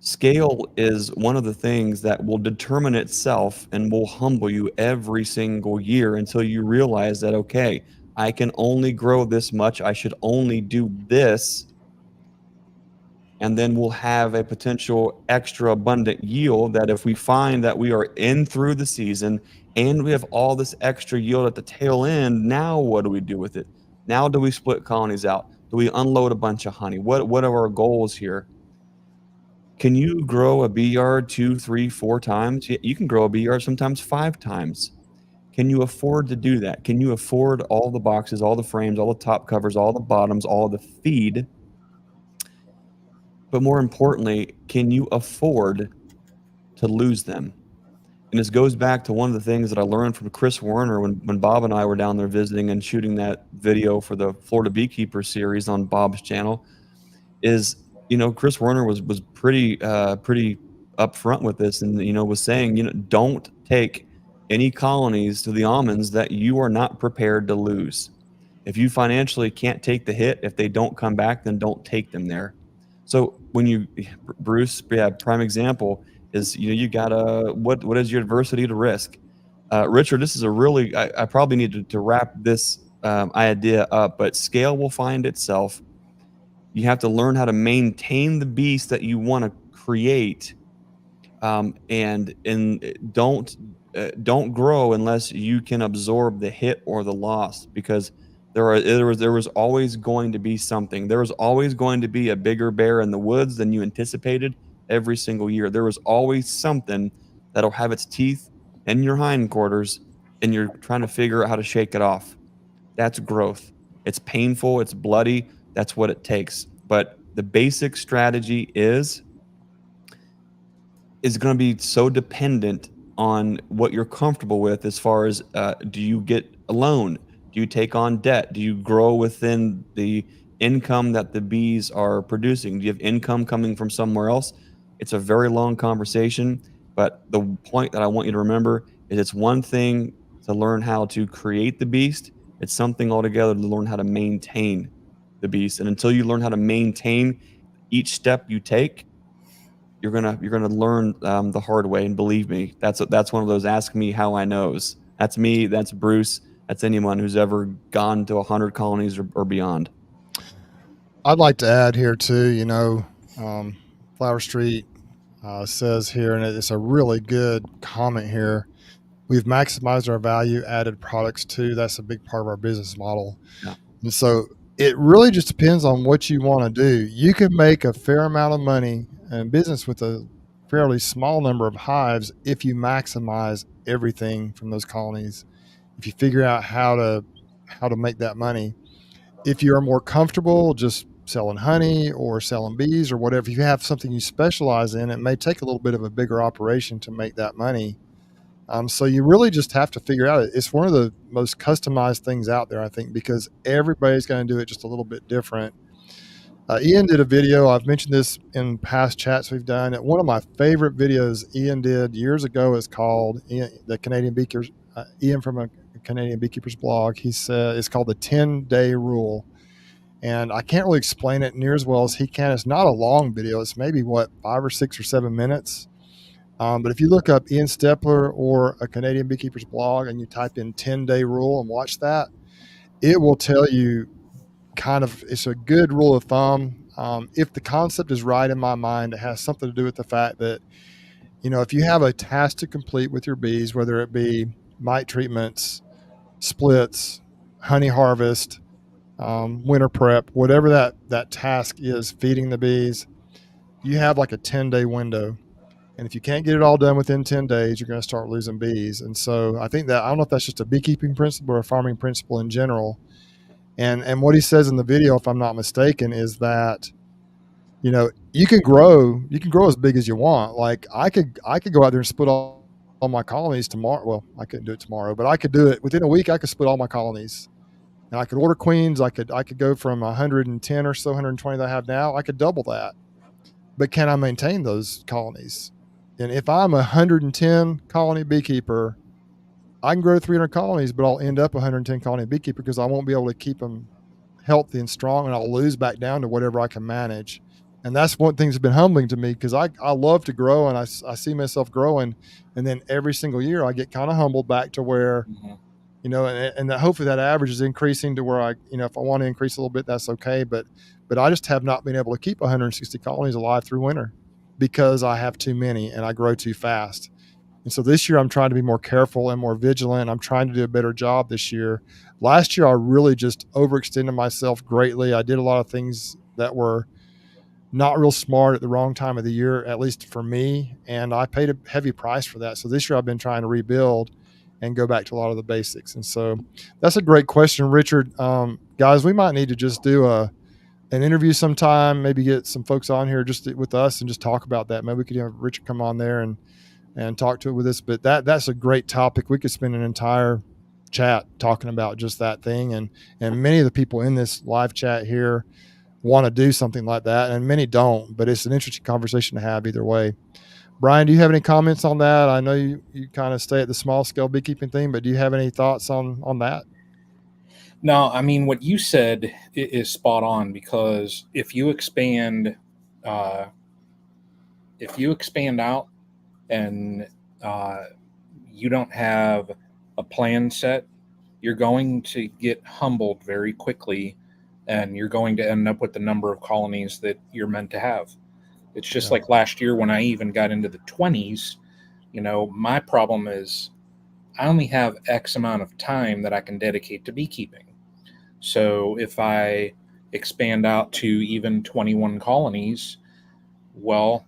Speaker 3: Scale is one of the things that will determine itself and will humble you every single year until you realize that, okay, I can only grow this much. I should only do this. And then we'll have a potential extra abundant yield that if we find that we are in through the season and we have all this extra yield at the tail end, now what do we do with it? Now do we split colonies out? Do we unload a bunch of honey? What are our goals here? Can you grow a bee yard 2, 3, 4 times? You can grow a bee yard sometimes 5 times. Can you afford to do that? Can you afford all the boxes, all the frames, all the top covers, all the bottoms, all the feed? But more importantly, can you afford to lose them? And this goes back to one of the things that I learned from Chris Werner when Bob and I were down there visiting and shooting that video for the Florida Beekeeper series on Bob's channel. Is, Chris Werner was pretty upfront with this, and was saying, don't take any colonies to the almonds that you are not prepared to lose. If you financially can't take the hit, if they don't come back, then don't take them there. So when Bruce, prime example is, you gotta, what is your adversity to risk? Richard, this is a really, I probably need to wrap this idea up, but scale will find itself. You have to learn how to maintain the beast that you want to create, and don't grow unless you can absorb the hit or the loss, because there was always going to be something. There was always going to be a bigger bear in the woods than you anticipated every single year. There was always something that'll have its teeth in your hindquarters, and you're trying to figure out how to shake it off. That's growth. It's painful, it's bloody. That's what it takes. But the basic strategy is going to be so dependent on what you're comfortable with, as far as, do you get a loan? Do you take on debt? Do you grow within the income that the bees are producing? Do you have income coming from somewhere else? It's a very long conversation, but the point that I want you to remember is it's one thing to learn how to create the beast. It's something altogether to learn how to maintain the beast. And until you learn how to maintain each step you take, you're gonna learn the hard way. And believe me, that's one of those ask me how I knows. That's me. That's Bruce. That's anyone who's ever gone to 100 colonies or beyond.
Speaker 1: I'd like to add here too. Flower Street says here, and it's a really good comment here. We've maximized our value added products too. That's a big part of our business model.
Speaker 3: Yeah.
Speaker 1: And so it really just depends on what you want to do. You can make a fair amount of money in business with a fairly small number of hives if you maximize everything from those colonies. If you figure out how to make that money. If you're more comfortable just selling honey or selling bees or whatever, if you have something you specialize in, it may take a little bit of a bigger operation to make that money. So you really just have to figure out. It's one of the most customized things out there, I think, because everybody's going to do it just a little bit different. Ian did a video. I've mentioned this in past chats we've done. One of my favorite videos Ian did years ago is called the Canadian Beekeepers. Ian from a Canadian Beekeepers blog. He said it's called the 10-day rule. And I can't really explain it near as well as he can. It's not a long video. It's maybe 5 or 6 or 7 minutes. But if you look up Ian Stepler or a Canadian Beekeepers blog and you type in 10-day rule and watch that, it will tell you it's a good rule of thumb. If the concept is right in my mind, it has something to do with the fact that, if you have a task to complete with your bees, whether it be mite treatments, splits, honey harvest, winter prep, whatever that task is, feeding the bees, you have like a 10-day window. And if you can't get it all done within 10 days, you're going to start losing bees. And so I think that, I don't know if that's just a beekeeping principle or a farming principle in general. And what he says in the video, if I'm not mistaken, is that, you can grow as big as you want. Like I could go out there and split all my colonies tomorrow. Well, I couldn't do it tomorrow, but I could do it within a week. I could split all my colonies, and I could order queens. I could go from 110 or so, 120 that I have now. I could double that. But can I maintain those colonies? And if I'm a 110 colony beekeeper, I can grow 300 colonies, but I'll end up a 110 colony beekeeper because I won't be able to keep them healthy and strong, and I'll lose back down to whatever I can manage. And that's one thing that's been humbling to me, because I love to grow, and I see myself growing. And then every single year I get kind of humbled back to where, and hopefully that average is increasing to where if I want to increase a little bit, that's okay. But I just have not been able to keep 160 colonies alive through winter because I have too many and I grow too fast. And so this year I'm trying to be more careful and more vigilant. I'm trying to do a better job this year. Last year I really just overextended myself greatly. I did a lot of things that were not real smart at the wrong time of the year, at least for me, and I paid a heavy price for that. So this year I've been trying to rebuild and go back to a lot of the basics. And so that's a great question, Richard. Guys, we might need to just do an interview sometime, maybe get some folks on here just with us and just talk about that. Maybe we could have Richard come on there and talk to it with us. But that's a great topic. We could spend an entire chat talking about just that thing. And many of the people in this live chat here want to do something like that, and many don't, but it's an interesting conversation to have either way. Brian, do you have any comments on that? I know you kind of stay at the small scale beekeeping thing, but do you have any thoughts on that?
Speaker 2: No, I mean, what you said is spot on, because if you expand out and you don't have a plan set, you're going to get humbled very quickly, and you're going to end up with the number of colonies that you're meant to have. It's just like last year when I even got into the 20s. My problem is I only have X amount of time that I can dedicate to beekeeping. So if I expand out to even 21 colonies, well,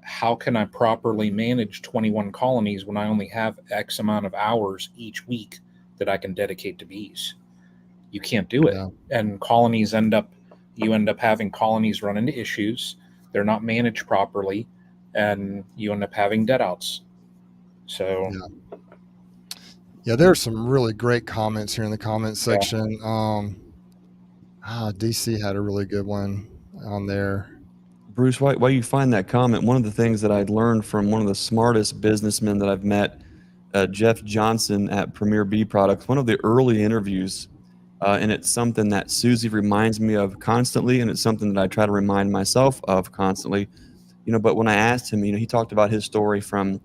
Speaker 2: how can I properly manage 21 colonies when I only have X amount of hours each week that I can dedicate to bees? You can't do it.
Speaker 1: Yeah.
Speaker 2: And you end up having colonies run into issues. They're not managed properly, and you end up having deadouts. So
Speaker 1: yeah, there are some really great comments here in the comments section. DC had a really good one on there.
Speaker 3: Bruce, while you find that comment, one of the things that I'd learned from one of the smartest businessmen that I've met, Jeff Johnson at Premier Bee Products, one of the early interviews, and it's something that Susie reminds me of constantly, and it's something that I try to remind myself of constantly. But when I asked him, he talked about his story from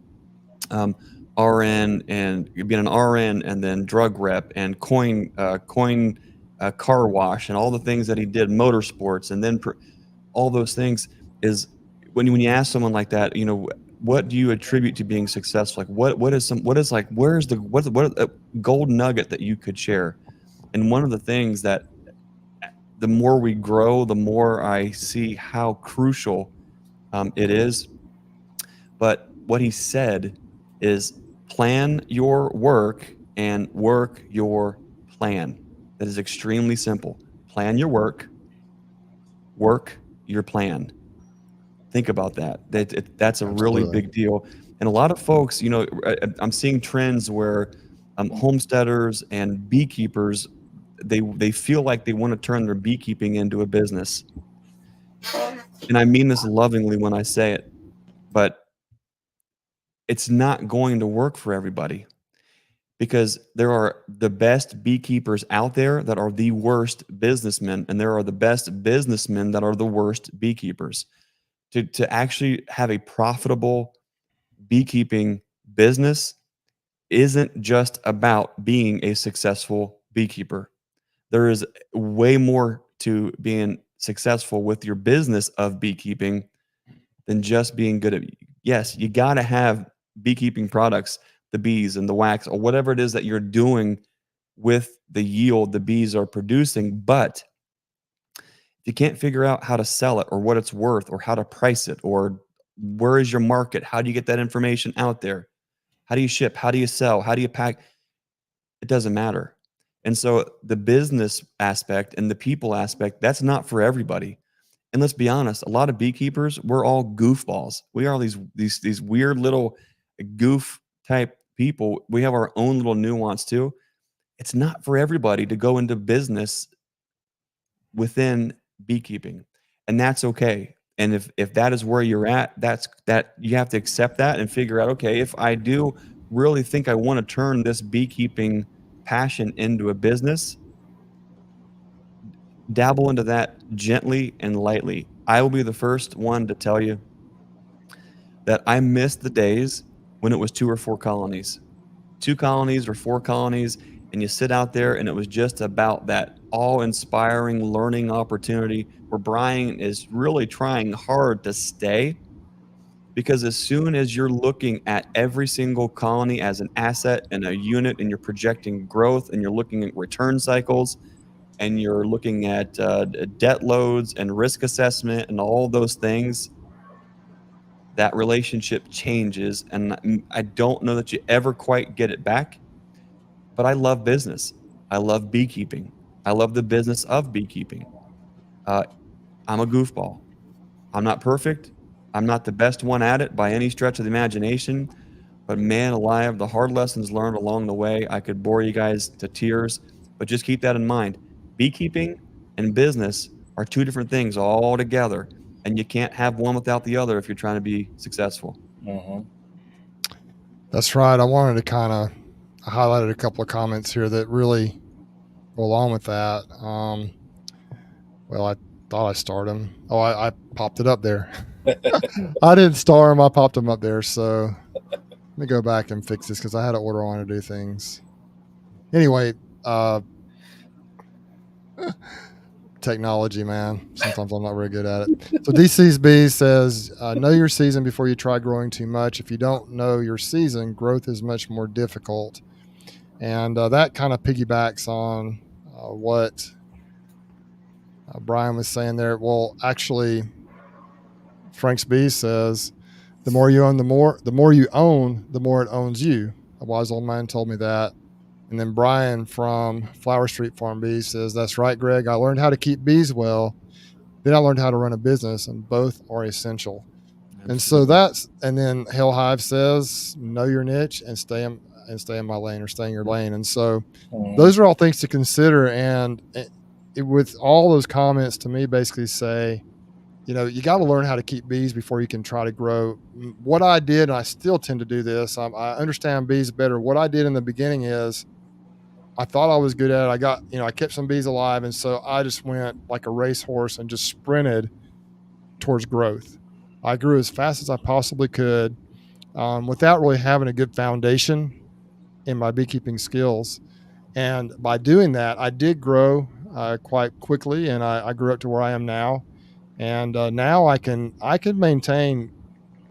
Speaker 3: RN and being an RN, and then drug rep and coin car wash, and all the things that he did, motorsports, and then all those things. Is when you ask someone like that, what do you attribute to being successful? Like where's the gold nugget that you could share? And one of the things that the more we grow, the more I see how crucial it is. But what he said is plan your work and work your plan. That is extremely simple. Plan your work your plan. Think about that. That's a really big deal. And a lot of folks, I'm seeing trends where homesteaders and beekeepers, they feel like they want to turn their beekeeping into a business. And I mean this lovingly when I say it, but it's not going to work for everybody, because there are the best beekeepers out there that are the worst businessmen, and there are the best businessmen that are the worst beekeepers. To actually have a profitable beekeeping business isn't just about being a successful beekeeper. There is way more to being successful with your business of beekeeping than just being good at. Yes, you got to have beekeeping products, the bees and the wax, or whatever it is that you're doing with the yield the bees are producing. But if you can't figure out how to sell it or what it's worth or how to price it or where is your market, how do you get that information out there? How do you ship? How do you sell? How do you pack? It doesn't matter. And so the business aspect and the people aspect, that's not for everybody. And let's be honest, a lot of beekeepers, we're all goofballs. We are these weird little goof type people. We have our own little nuance too. It's not for everybody to go into business within beekeeping, and that's okay. And if that is where you're at, that you have to accept that and figure out, okay, if I do really think I want to turn this beekeeping passion into a business, dabble into that gently and lightly. I will be the first one to tell you that I missed the days when it was 2 or 4 colonies. 2 colonies or 4 colonies, and you sit out there and it was just about that awe-inspiring learning opportunity where Brian is really trying hard to stay, because as soon as you're looking at every single colony as an asset and a unit and you're projecting growth and you're looking at return cycles and you're looking at debt loads and risk assessment and all those things, that relationship changes. And I don't know that you ever quite get it back, but I love business. I love beekeeping. I love the business of beekeeping. Uh, I'm a goofball. I'm not perfect. I'm not the best one at it by any stretch of the imagination, but man alive, the hard lessons learned along the way, I could bore you guys to tears, but just keep that in mind. Beekeeping and business are 2 different things all together, and you can't have one without the other if you're trying to be successful.
Speaker 1: That's right. I wanted to kind of I highlighted a couple of comments here that really go along with that. Well, I thought I starred them. Oh, I popped it up there. I didn't star them. I popped them up there. So let me go back and fix this because I had an order on to do things. Anyway, technology, man. Sometimes I'm not very good at it. So DC's B says, know your season before you try growing too much. If you don't know your season, growth is much more difficult. And that kind of piggybacks on what Brian was saying there. Well, actually, Frank's B says, the more you own, the more you own, the more it owns you. A wise old man told me that. And then Brian from Flower Street Farm Bees says, that's right, Greg. I learned how to keep bees well. Then I learned how to run a business, and both are essential. Absolutely. And so and then Hell Hive says, know your niche and stay in my lane, or stay in your lane. And so those are all things to consider. And with all those comments to me basically say, you got to learn how to keep bees before you can try to grow. What I did, and I still tend to do this, I understand bees better. What I did in the beginning is I thought I was good at it. I kept some bees alive. And so I just went like a racehorse and just sprinted towards growth. I grew as fast as I possibly could without really having a good foundation in my beekeeping skills. And by doing that, I did grow quite quickly, and I grew up to where I am now. And now I can maintain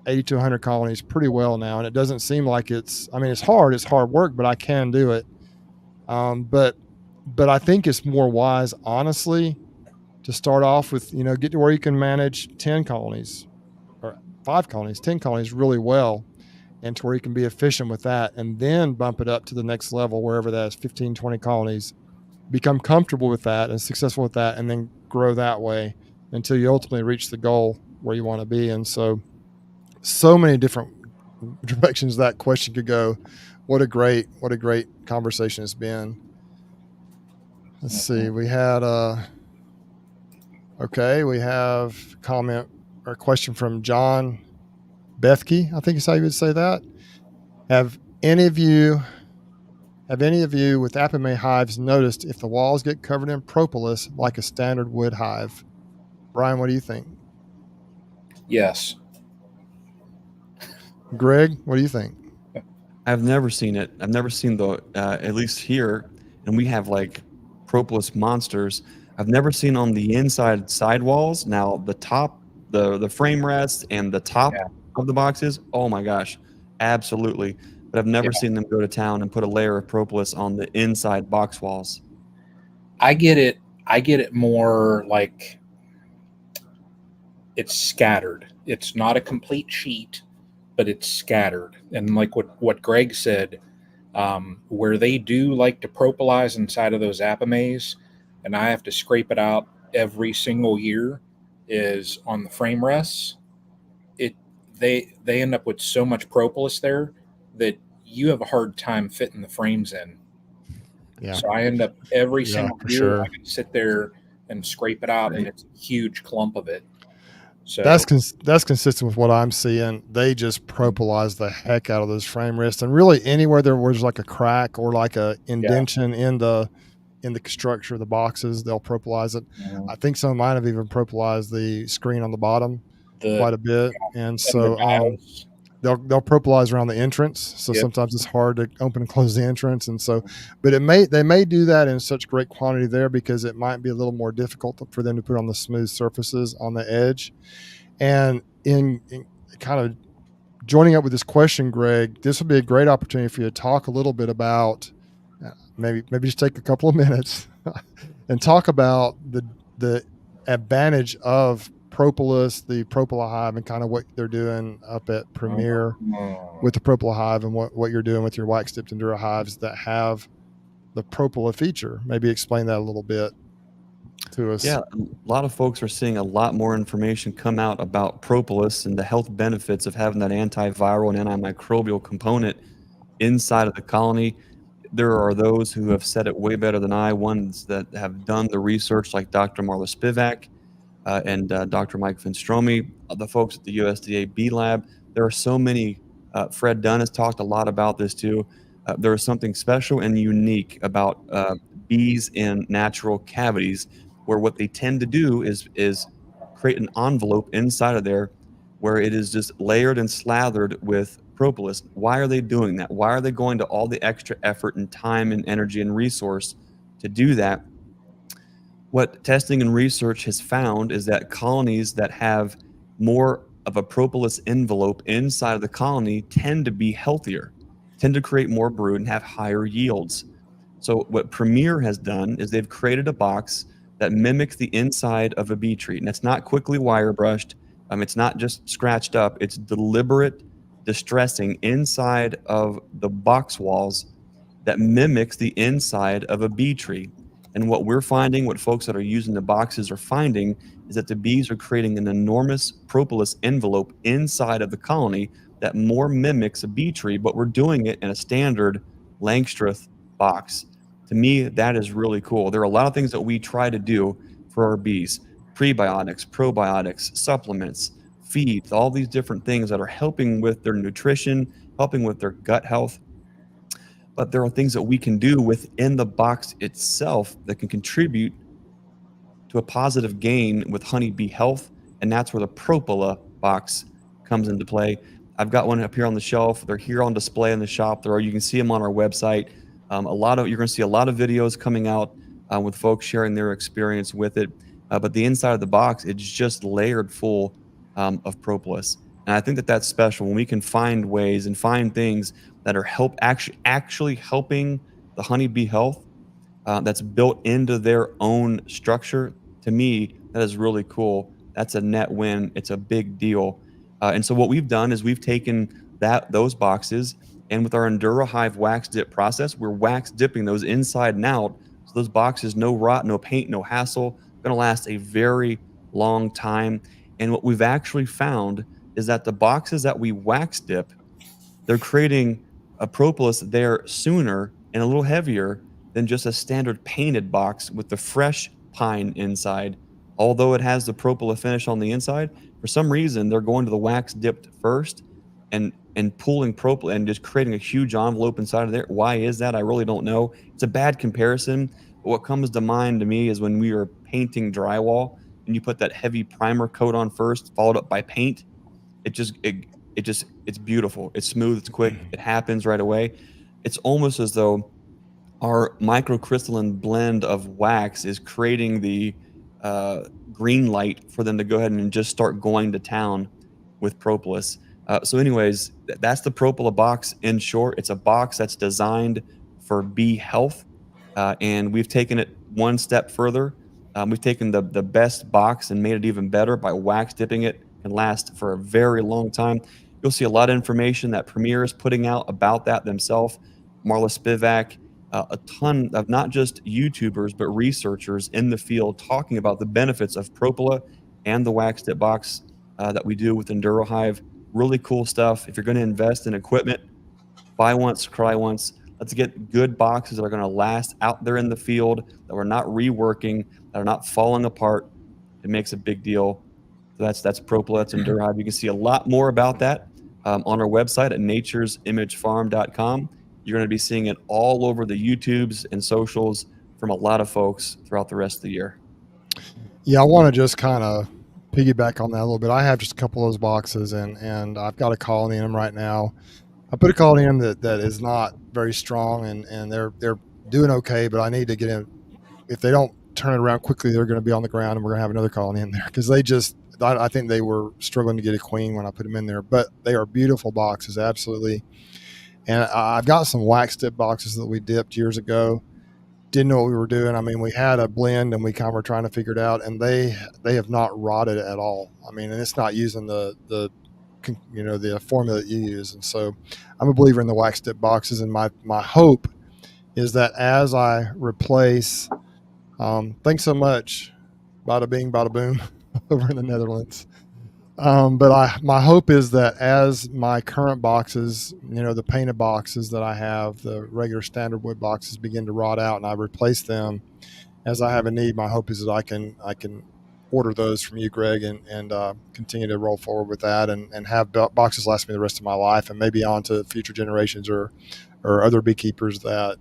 Speaker 1: 80 to 100 colonies pretty well now. And it doesn't seem like it's hard work, but I can do it. But I think it's more wise, honestly, to start off with, get to where you can manage 10 colonies or 5 colonies, 10 colonies really well, and to where you can be efficient with that, and then bump it up to the next level, wherever that is, 15, 20 colonies, become comfortable with that and successful with that, and then grow that way until you ultimately reach the goal where you want to be. And so many different directions that question could go. What a great conversation it's been. Let's see. We had we have comment or question from John Bethke, I think is how you would say that. Have any of you with Apomay hives noticed if the walls get covered in propolis like a standard wood hive? Brian, what do you think?
Speaker 2: Yes.
Speaker 1: Greg, what do you think?
Speaker 3: I've never seen it. I've never seen at least here, and we have like propolis monsters. I've never seen on the inside sidewalls. Now the top, the frame rests and the top
Speaker 2: Yeah.
Speaker 3: of the boxes, oh my gosh, absolutely. But I've never
Speaker 2: Yeah.
Speaker 3: seen them go to town and put a layer of propolis on the inside box walls.
Speaker 2: I get it. I get it more like it's scattered. It's not a complete sheet, but it's scattered. And like what Greg said, where they do like to propolize inside of those apimays, and I have to scrape it out every single year, is on the frame rests. It they end up with so much propolis there that you have a hard time fitting the frames in.
Speaker 1: Yeah.
Speaker 2: So I end up every
Speaker 1: Yeah,
Speaker 2: single
Speaker 1: for
Speaker 2: year
Speaker 1: sure.
Speaker 2: I can sit there and scrape it out, and it's a huge clump of it. So
Speaker 1: That's consistent with what I'm seeing. They just propolize the heck out of those frame rests, and really anywhere there was like a crack or like a
Speaker 2: yeah,
Speaker 1: indentation in the structure of the boxes, they'll propolize it. I think some of mine have even propolized the screen on the bottom
Speaker 2: the
Speaker 1: quite a bit, and
Speaker 2: and the
Speaker 1: so
Speaker 2: dials.
Speaker 1: they'll propolize around the entrance. So
Speaker 2: Yep.
Speaker 1: sometimes it's hard to open and close the entrance, and so, but they may do that in such great quantity there because it might be a little more difficult for them to put on the smooth surfaces on the edge. And in kind of joining up with this question, Greg, this would be a great opportunity for you to talk a little bit about maybe just take a couple of minutes and talk about the advantage of propolis, the propolis hive, and kind of what they're doing up at Premier with the propolis hive, and what you're doing with your wax dipped Enduro hives that have the propolis feature. Maybe explain that a little bit to us.
Speaker 3: Yeah, a lot of folks are seeing a lot more information come out about propolis and the health benefits of having that antiviral and antimicrobial component inside of the colony. There are those who have said it way better than I, ones that have done the research, like Dr. Marla Spivak and Dr. Mike Finstromi, the folks at the USDA Bee Lab. There are so many. Fred Dunn has talked a lot about this too. There is something special and unique about bees in natural cavities, where what they tend to do is create an envelope inside of there where it is just layered and slathered with propolis. Why are they doing that? Why are they going to all the extra effort and time and energy and resource to do that? What testing and research has found is that colonies that have more of a propolis envelope inside of the colony tend to be healthier, tend to create more brood and have higher yields. So what Premier has done is they've created a box that mimics the inside of a bee tree, and it's not quickly wire brushed. It's not just scratched up. It's deliberate distressing inside of the box walls that mimics the inside of a bee tree. And what we're finding, what folks that are using the boxes are finding, is that the bees are creating an enormous propolis envelope inside of the colony that more mimics a bee tree, but we're doing it in a standard Langstroth box. To me, that is really cool. There are a lot of things that we try to do for our bees: prebiotics, probiotics, supplements, feeds, all these different things that are helping with their nutrition, helping with their gut health. But there are things that we can do within the box itself that can contribute to a positive gain with honeybee health, and that's where the Propola box comes into play. I've got one up here on the shelf. They're here on display in the shop. You can see them on our website. You're going to see a lot of videos coming out with folks sharing their experience with it. But the inside of the box, it's just layered full of propolis, and I think that that's special when we can find ways and find things that are actually helping the honeybee health, that's built into their own structure. To me, that is really cool. That's a net win. It's a big deal. And so what we've done is we've taken those boxes, and with our Endura Hive wax dip process, we're wax dipping those inside and out. So those boxes, no rot, no paint, no hassle, going to last a very long time. And what we've actually found is that the boxes that we wax dip, they're creating a propolis there sooner and a little heavier than just a standard painted box with the fresh pine inside. Although it has the propolis finish on the inside, for some reason they're going to the wax dipped first and pulling propolis and just creating a huge envelope inside of there. Why is that? I really don't know. It's a bad comparison. But what comes to mind to me is when we were painting drywall and you put that heavy primer coat on first, followed up by paint. It's beautiful. It's smooth. It's quick. It happens right away. It's almost as though our microcrystalline blend of wax is creating the green light for them to go ahead and just start going to town with propolis. So anyways, that's the propolis box in short. It's a box that's designed for bee health. And we've taken it one step further. We've taken the best box and made it even better by wax dipping it. Can last for a very long time. You'll see a lot of information that Premier is putting out about that themselves. Marla Spivak, a ton of not just YouTubers, but researchers in the field talking about the benefits of propolis and the wax dip box that we do with EnduroHive. Really cool stuff. If you're going to invest in equipment, buy once, cry once. Let's get good boxes that are going to last out there in the field, that we're not reworking, that are not falling apart. It makes a big deal. So that's propolis, that's EnduroHive. You can see a lot more about that on our website at naturesimagefarm.com. You're going to be seeing it all over the YouTubes and socials from a lot of folks throughout the rest of the year.
Speaker 1: Yeah, I want to just kind of piggyback on that a little bit. I have just a couple of those boxes, and I've got a colony in them right now. I put a colony in that is not very strong, and they're doing okay, but I need to get in. If they don't turn it around quickly, they're going to be on the ground, and we're going to have another colony in there because I think they were struggling to get a queen when I put them in there. But they are beautiful boxes, absolutely. And I've got some wax dip boxes that we dipped years ago. Didn't know what we were doing. I mean, we had a blend and we kind of were trying to figure it out, and they have not rotted at all. I mean, and it's not using the formula that you use. And so I'm a believer in the wax dip boxes, and my hope is that as I replace, thanks so much, bada bing, bada boom, over in the Netherlands. But my hope is that as my current boxes, the painted boxes that I have, the regular standard wood boxes begin to rot out and I replace them as I have a need, my hope is that I can order those from you, Greg, and continue to roll forward with that and have boxes last me the rest of my life, and maybe on to future generations or other beekeepers that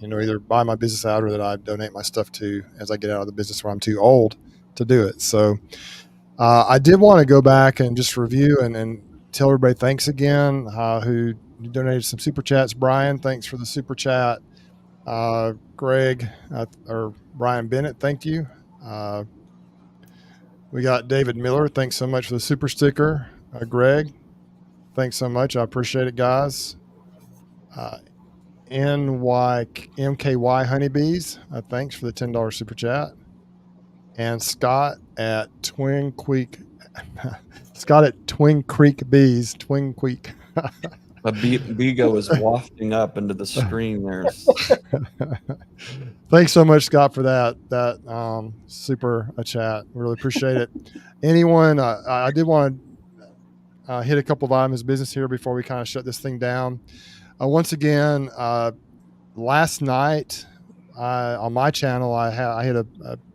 Speaker 1: either buy my business out or that I donate my stuff to as I get out of the business where I'm too old to do it. So I did want to go back and just review and tell everybody thanks again who donated some super chats. Brian, thanks for the super chat. Greg or Brian Bennett, thank you. We got David Miller. Thanks so much for the super sticker. Greg, thanks so much. I appreciate it, guys. MKY Honeybees, thanks for the $10 super chat. And Scott at Twin Creek Bees, Twin Creek.
Speaker 3: A Beagle is wafting up into the screen there.
Speaker 1: Thanks so much, Scott, for that super chat. Really appreciate it. Anyone, I did want to hit a couple of items of business here before we kind of shut this thing down. Once again, last night on my channel, I hit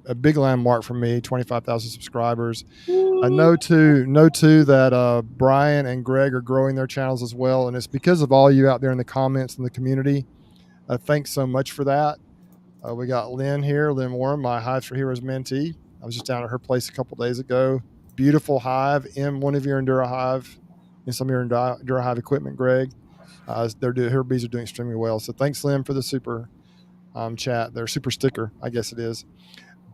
Speaker 1: a big landmark for me, 25,000 subscribers. I know too that Brian and Greg are growing their channels as well, and it's because of all you out there in the comments in the community. Thanks so much for that. We got Lynn here, Lynn Warren, my Hives for Heroes mentee. I was just down at her place a couple days ago. Beautiful hive in one of your EnduroHive, in some of your EnduroHive equipment, Greg. Her bees are doing extremely well. So thanks, Lynn, for the super chat, their super sticker, I guess it is.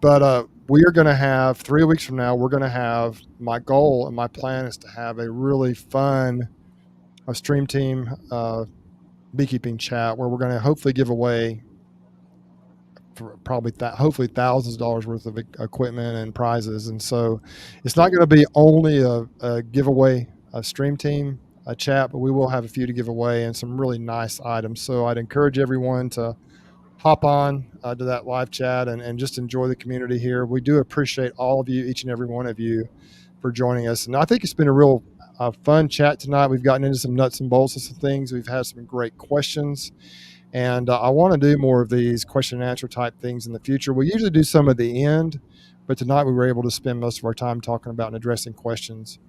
Speaker 1: But we are going to have 3 weeks from now, we're going to have, my goal and my plan is to have a really fun stream team beekeeping chat where we're going to hopefully give away hopefully thousands of dollars worth of equipment and prizes. And so it's not going to be only a giveaway, a stream team, a chat, but we will have a few to give away and some really nice items. So I'd encourage everyone to hop on to that live chat and just enjoy the community here. We do appreciate all of you, each and every one of you, for joining us. And I think it's been a real fun chat tonight. We've gotten into some nuts and bolts of some things. We've had some great questions. And I want to do more of these question and answer type things in the future. We usually do some at the end, but tonight we were able to spend most of our time talking about and addressing questions.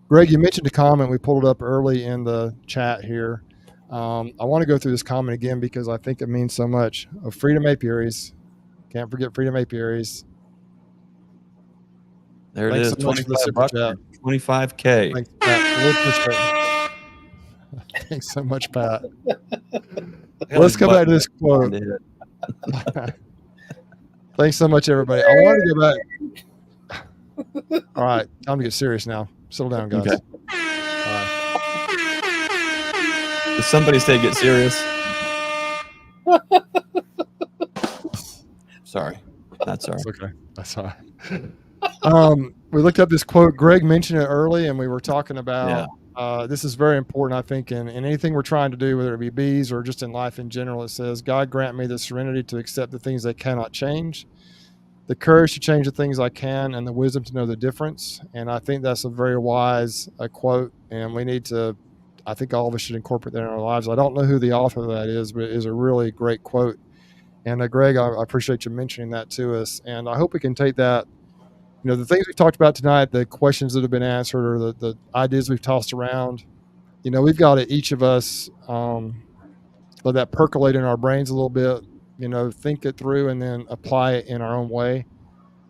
Speaker 1: Greg, you mentioned a comment. We pulled it up early in the chat here. I want to go through this comment again because I think it means so much. Freedom Apiaries. Can't forget Freedom Apiaries.
Speaker 3: There it is, 25 bucks, 25K.
Speaker 1: Thanks, Pat. Really appreciate it. Thanks so much, Pat. Let's come back to this quote. Thanks so much, everybody. I wanted to go back. All right, time to get serious now. Settle down, guys.
Speaker 3: Okay.
Speaker 1: All right.
Speaker 3: Did somebody say get serious? Sorry. That's all right.
Speaker 1: That's okay. That's all right. We looked up this quote. Greg mentioned it early, and we were talking about this is very important, I think, in anything we're trying to do, whether it be bees or just in life in general. It says, God grant me the serenity to accept the things I cannot change, the courage to change the things I can, and the wisdom to know the difference. And I think that's a very wise quote, and we need to, I think all of us should incorporate that in our lives. I don't know who the author of that is, but it is a really great quote. And Greg, I appreciate you mentioning that to us. And I hope we can take that, the things we've talked about tonight, the questions that have been answered, or the ideas we've tossed around, we've got to, each of us, let that percolate in our brains a little bit, think it through and then apply it in our own way.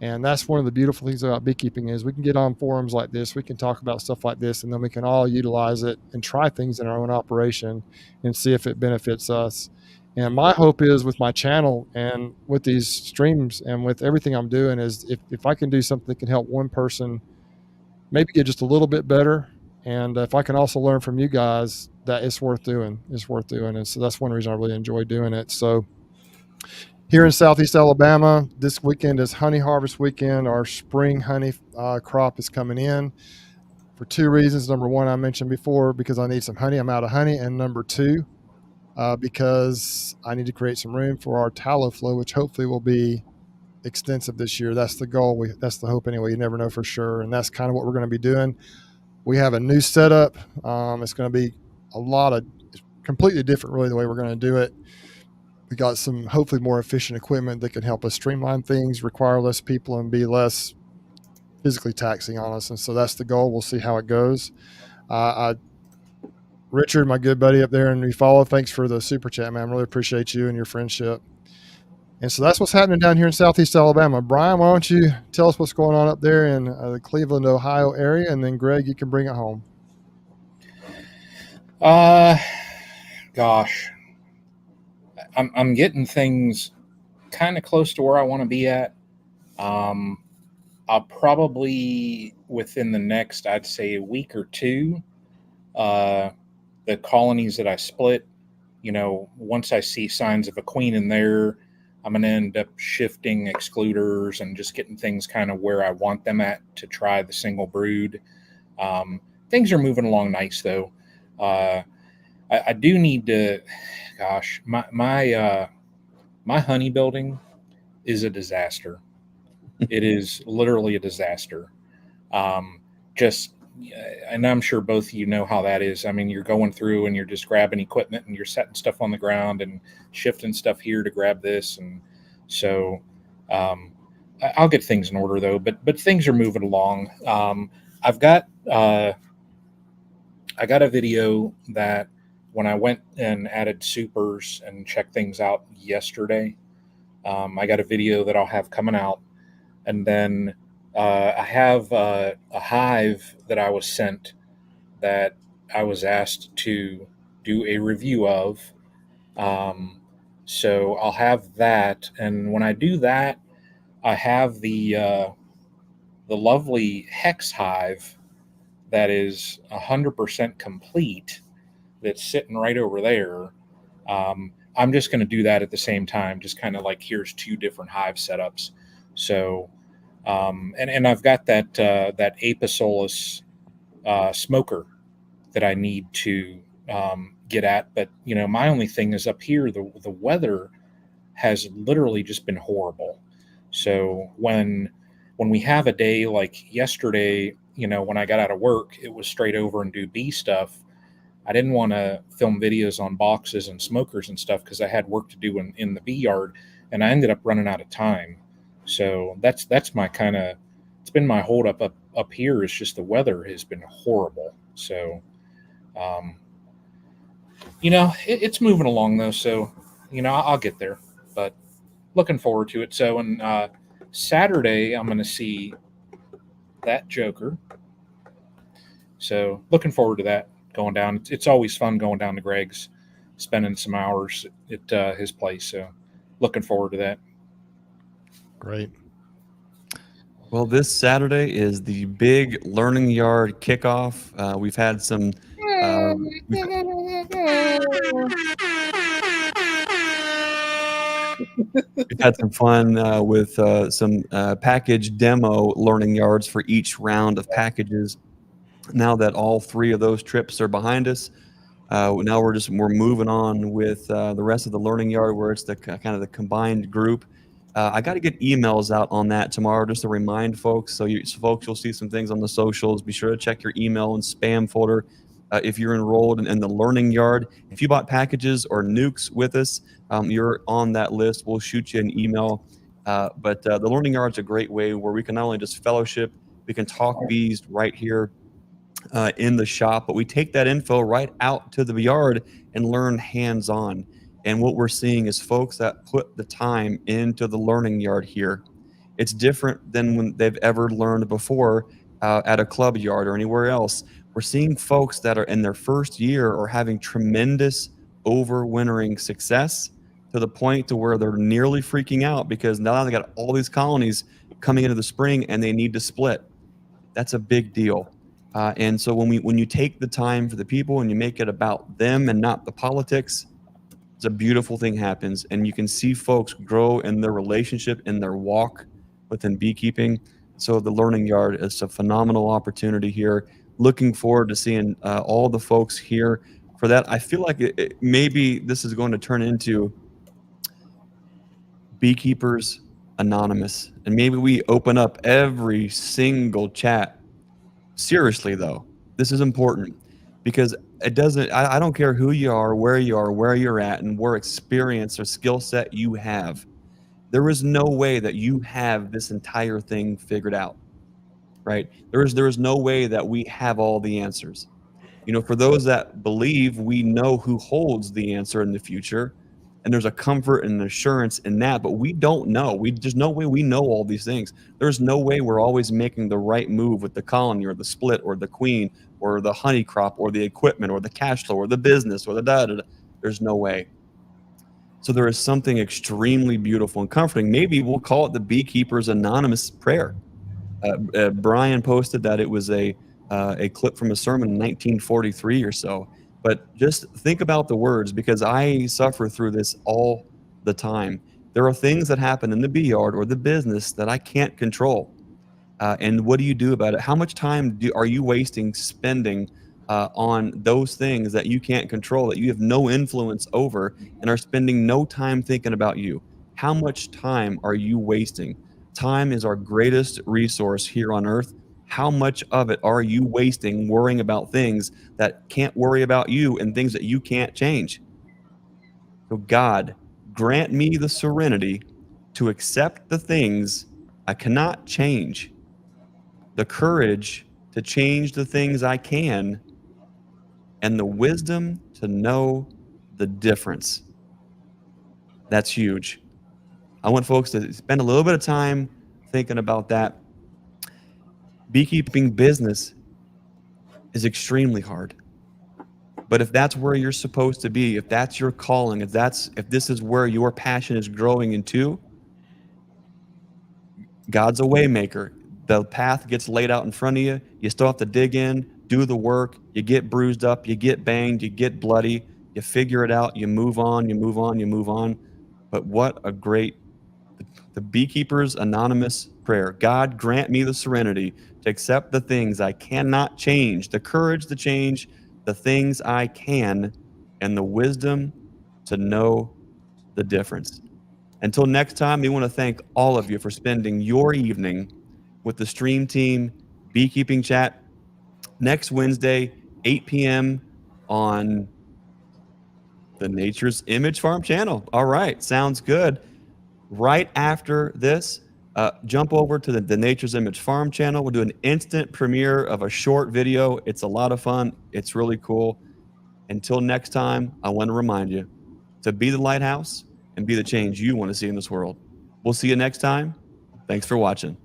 Speaker 1: And that's one of the beautiful things about beekeeping is we can get on forums like this. We can talk about stuff like this, and then we can all utilize it and try things in our own operation and see if it benefits us. And my hope is with my channel and with these streams and with everything I'm doing is if I can do something that can help one person maybe get just a little bit better. And if I can also learn from you guys, that it's worth doing. It's worth doing. And so that's one reason I really enjoy doing it. So here in Southeast Alabama, this weekend is honey harvest weekend. Our spring honey crop is coming in for two reasons. Number one, I mentioned before, because I need some honey. I'm out of honey. And number two, because I need to create some room for our tallow flow, which hopefully will be extensive this year. That's the goal. That's the hope anyway. You never know for sure. And that's kind of what we're going to be doing. We have a new setup. It's going to be completely different, really, the way we're going to do it. We got some hopefully more efficient equipment that can help us streamline things, require less people, and be less physically taxing on us. And so that's the goal. We'll see how it goes. Richard, my good buddy up there in Follow, thanks for the super chat, man. I really appreciate you and your friendship. And so that's what's happening down here in Southeast Alabama. Brian, why don't you tell us what's going on up there in the Cleveland, Ohio area, and then Greg, you can bring it home.
Speaker 2: Gosh, I'm getting things kind of close to where I want to be at. I'll probably within the next, I'd say, a week or two, the colonies that I split, once I see signs of a queen in there, I'm going to end up shifting excluders and just getting things kind of where I want them at to try the single brood. Things are moving along nice, though. I do need to, gosh, my honey building is a disaster. It is literally a disaster. And I'm sure both of you know how that is. I mean, you're going through and you're just grabbing equipment and you're setting stuff on the ground and shifting stuff here to grab this. And so I'll get things in order, though. But things are moving along. I got a video that when I went and added supers and checked things out yesterday, I got a video that I'll have coming out. And then I have a hive that I was sent that I was asked to do a review of. So I'll have that. And when I do that, I have the lovely hex hive that is 100% complete that's sitting right over there. I'm just going to do that at the same time, just kind of like here's two different hive setups. So, and I've got that Apisolus smoker that I need to get at. But, my only thing is up here, the weather has literally just been horrible. So when we have a day like yesterday, when I got out of work, it was straight over and do bee stuff. I didn't want to film videos on boxes and smokers and stuff because I had work to do in the bee yard, and I ended up running out of time. So that's my kind of, it's been my hold up here is just the weather has been horrible. So, it's moving along though. So, I'll get there, but looking forward to it. So, and Saturday, I'm going to see that Joker. So looking forward to that going down. It's always fun going down to Greg's. spending some hours at his place. So looking forward to that.
Speaker 1: Great.
Speaker 3: Well, this Saturday is the big learning yard kickoff. We've had some. We've had some fun with some package demo learning yards for each round of packages. Now that all 3 of those trips are behind us, now we're moving on with the rest of the learning yard, where it's the kind of the combined group. I got to get emails out on that tomorrow just to remind folks. So folks, you'll see some things on the socials. Be sure to check your email and spam folder if you're enrolled in the learning yard. If you bought packages or nukes with us, you're on that list. We'll shoot you an email. But the learning yard is a great way where we can not only just fellowship, we can talk bees right here in the shop, but we take that info right out to the yard and learn hands-on. And what we're seeing is folks that put the time into the learning yard here. It's different than when they've ever learned before at a club yard or anywhere else. We're seeing folks that are in their first year or having tremendous overwintering success to the point to where they're nearly freaking out because now they got all these colonies coming into the spring and they need to split. That's a big deal. And so when you take the time for the people and you make it about them and not the politics, it's a beautiful thing happens. And you can see folks grow in their relationship, in their walk within beekeeping. So the learning yard is a phenomenal opportunity here. Looking forward to seeing all the folks here for that. I feel like maybe this is going to turn into Beekeepers Anonymous. And maybe we open up every single chat. Seriously, though, this is important because it doesn't, I don't care who you are, where you're at, and what experience or skill set you have. There is no way that you have this entire thing figured out, right? There is no way that we have all the answers. You know, for those that believe, we know who holds the answer in the future, and there's a comfort and an assurance in that, but we don't know. There's no way we know all these things. There's no way we're always making the right move with the colony or the split or the queen or the honey crop or the equipment or the cash flow or the business or the da-da-da. There's no way. So there is something extremely beautiful and comforting. Maybe we'll call it the Beekeeper's Anonymous Prayer. Brian posted that it was a clip from a sermon in 1943 or so. But just think about the words, because I suffer through this all the time. There are things that happen in the bee yard or the business that I can't control. And what do you do about it? How much time are you wasting spending on those things that you can't control, that you have no influence over, and are spending no time thinking about you? How much time are you wasting? Time is our greatest resource here on earth. How much of it are you wasting worrying about things that can't worry about you and things that you can't change? So God, grant me the serenity to accept the things I cannot change, the courage to change the things I can, and the wisdom to know the difference. That's huge. I want folks to spend a little bit of time thinking about that. Beekeeping business is extremely hard. But if that's where you're supposed to be, if that's your calling, if this is where your passion is growing into, God's a way maker. The path gets laid out in front of you. You still have to dig in, do the work. You get bruised up, you get banged, you get bloody, you figure it out, you move on, you move on, you move on. But what a great, the Beekeeper's Anonymous Prayer. God, grant me the serenity to accept the things I cannot change, the courage to change the things I can, and the wisdom to know the difference. Until next time, we want to thank all of you for spending your evening with the Stream Team Beekeeping Chat next Wednesday, 8 p.m. on the Nature's Image Farm channel. All right, sounds good. Right after this, jump over to the Nature's Image Farm channel. We'll do an instant premiere of a short video. It's a lot of fun. It's really cool. Until next time, I want to remind you to be the lighthouse and be the change you want to see in this world. We'll see you next time. Thanks for watching.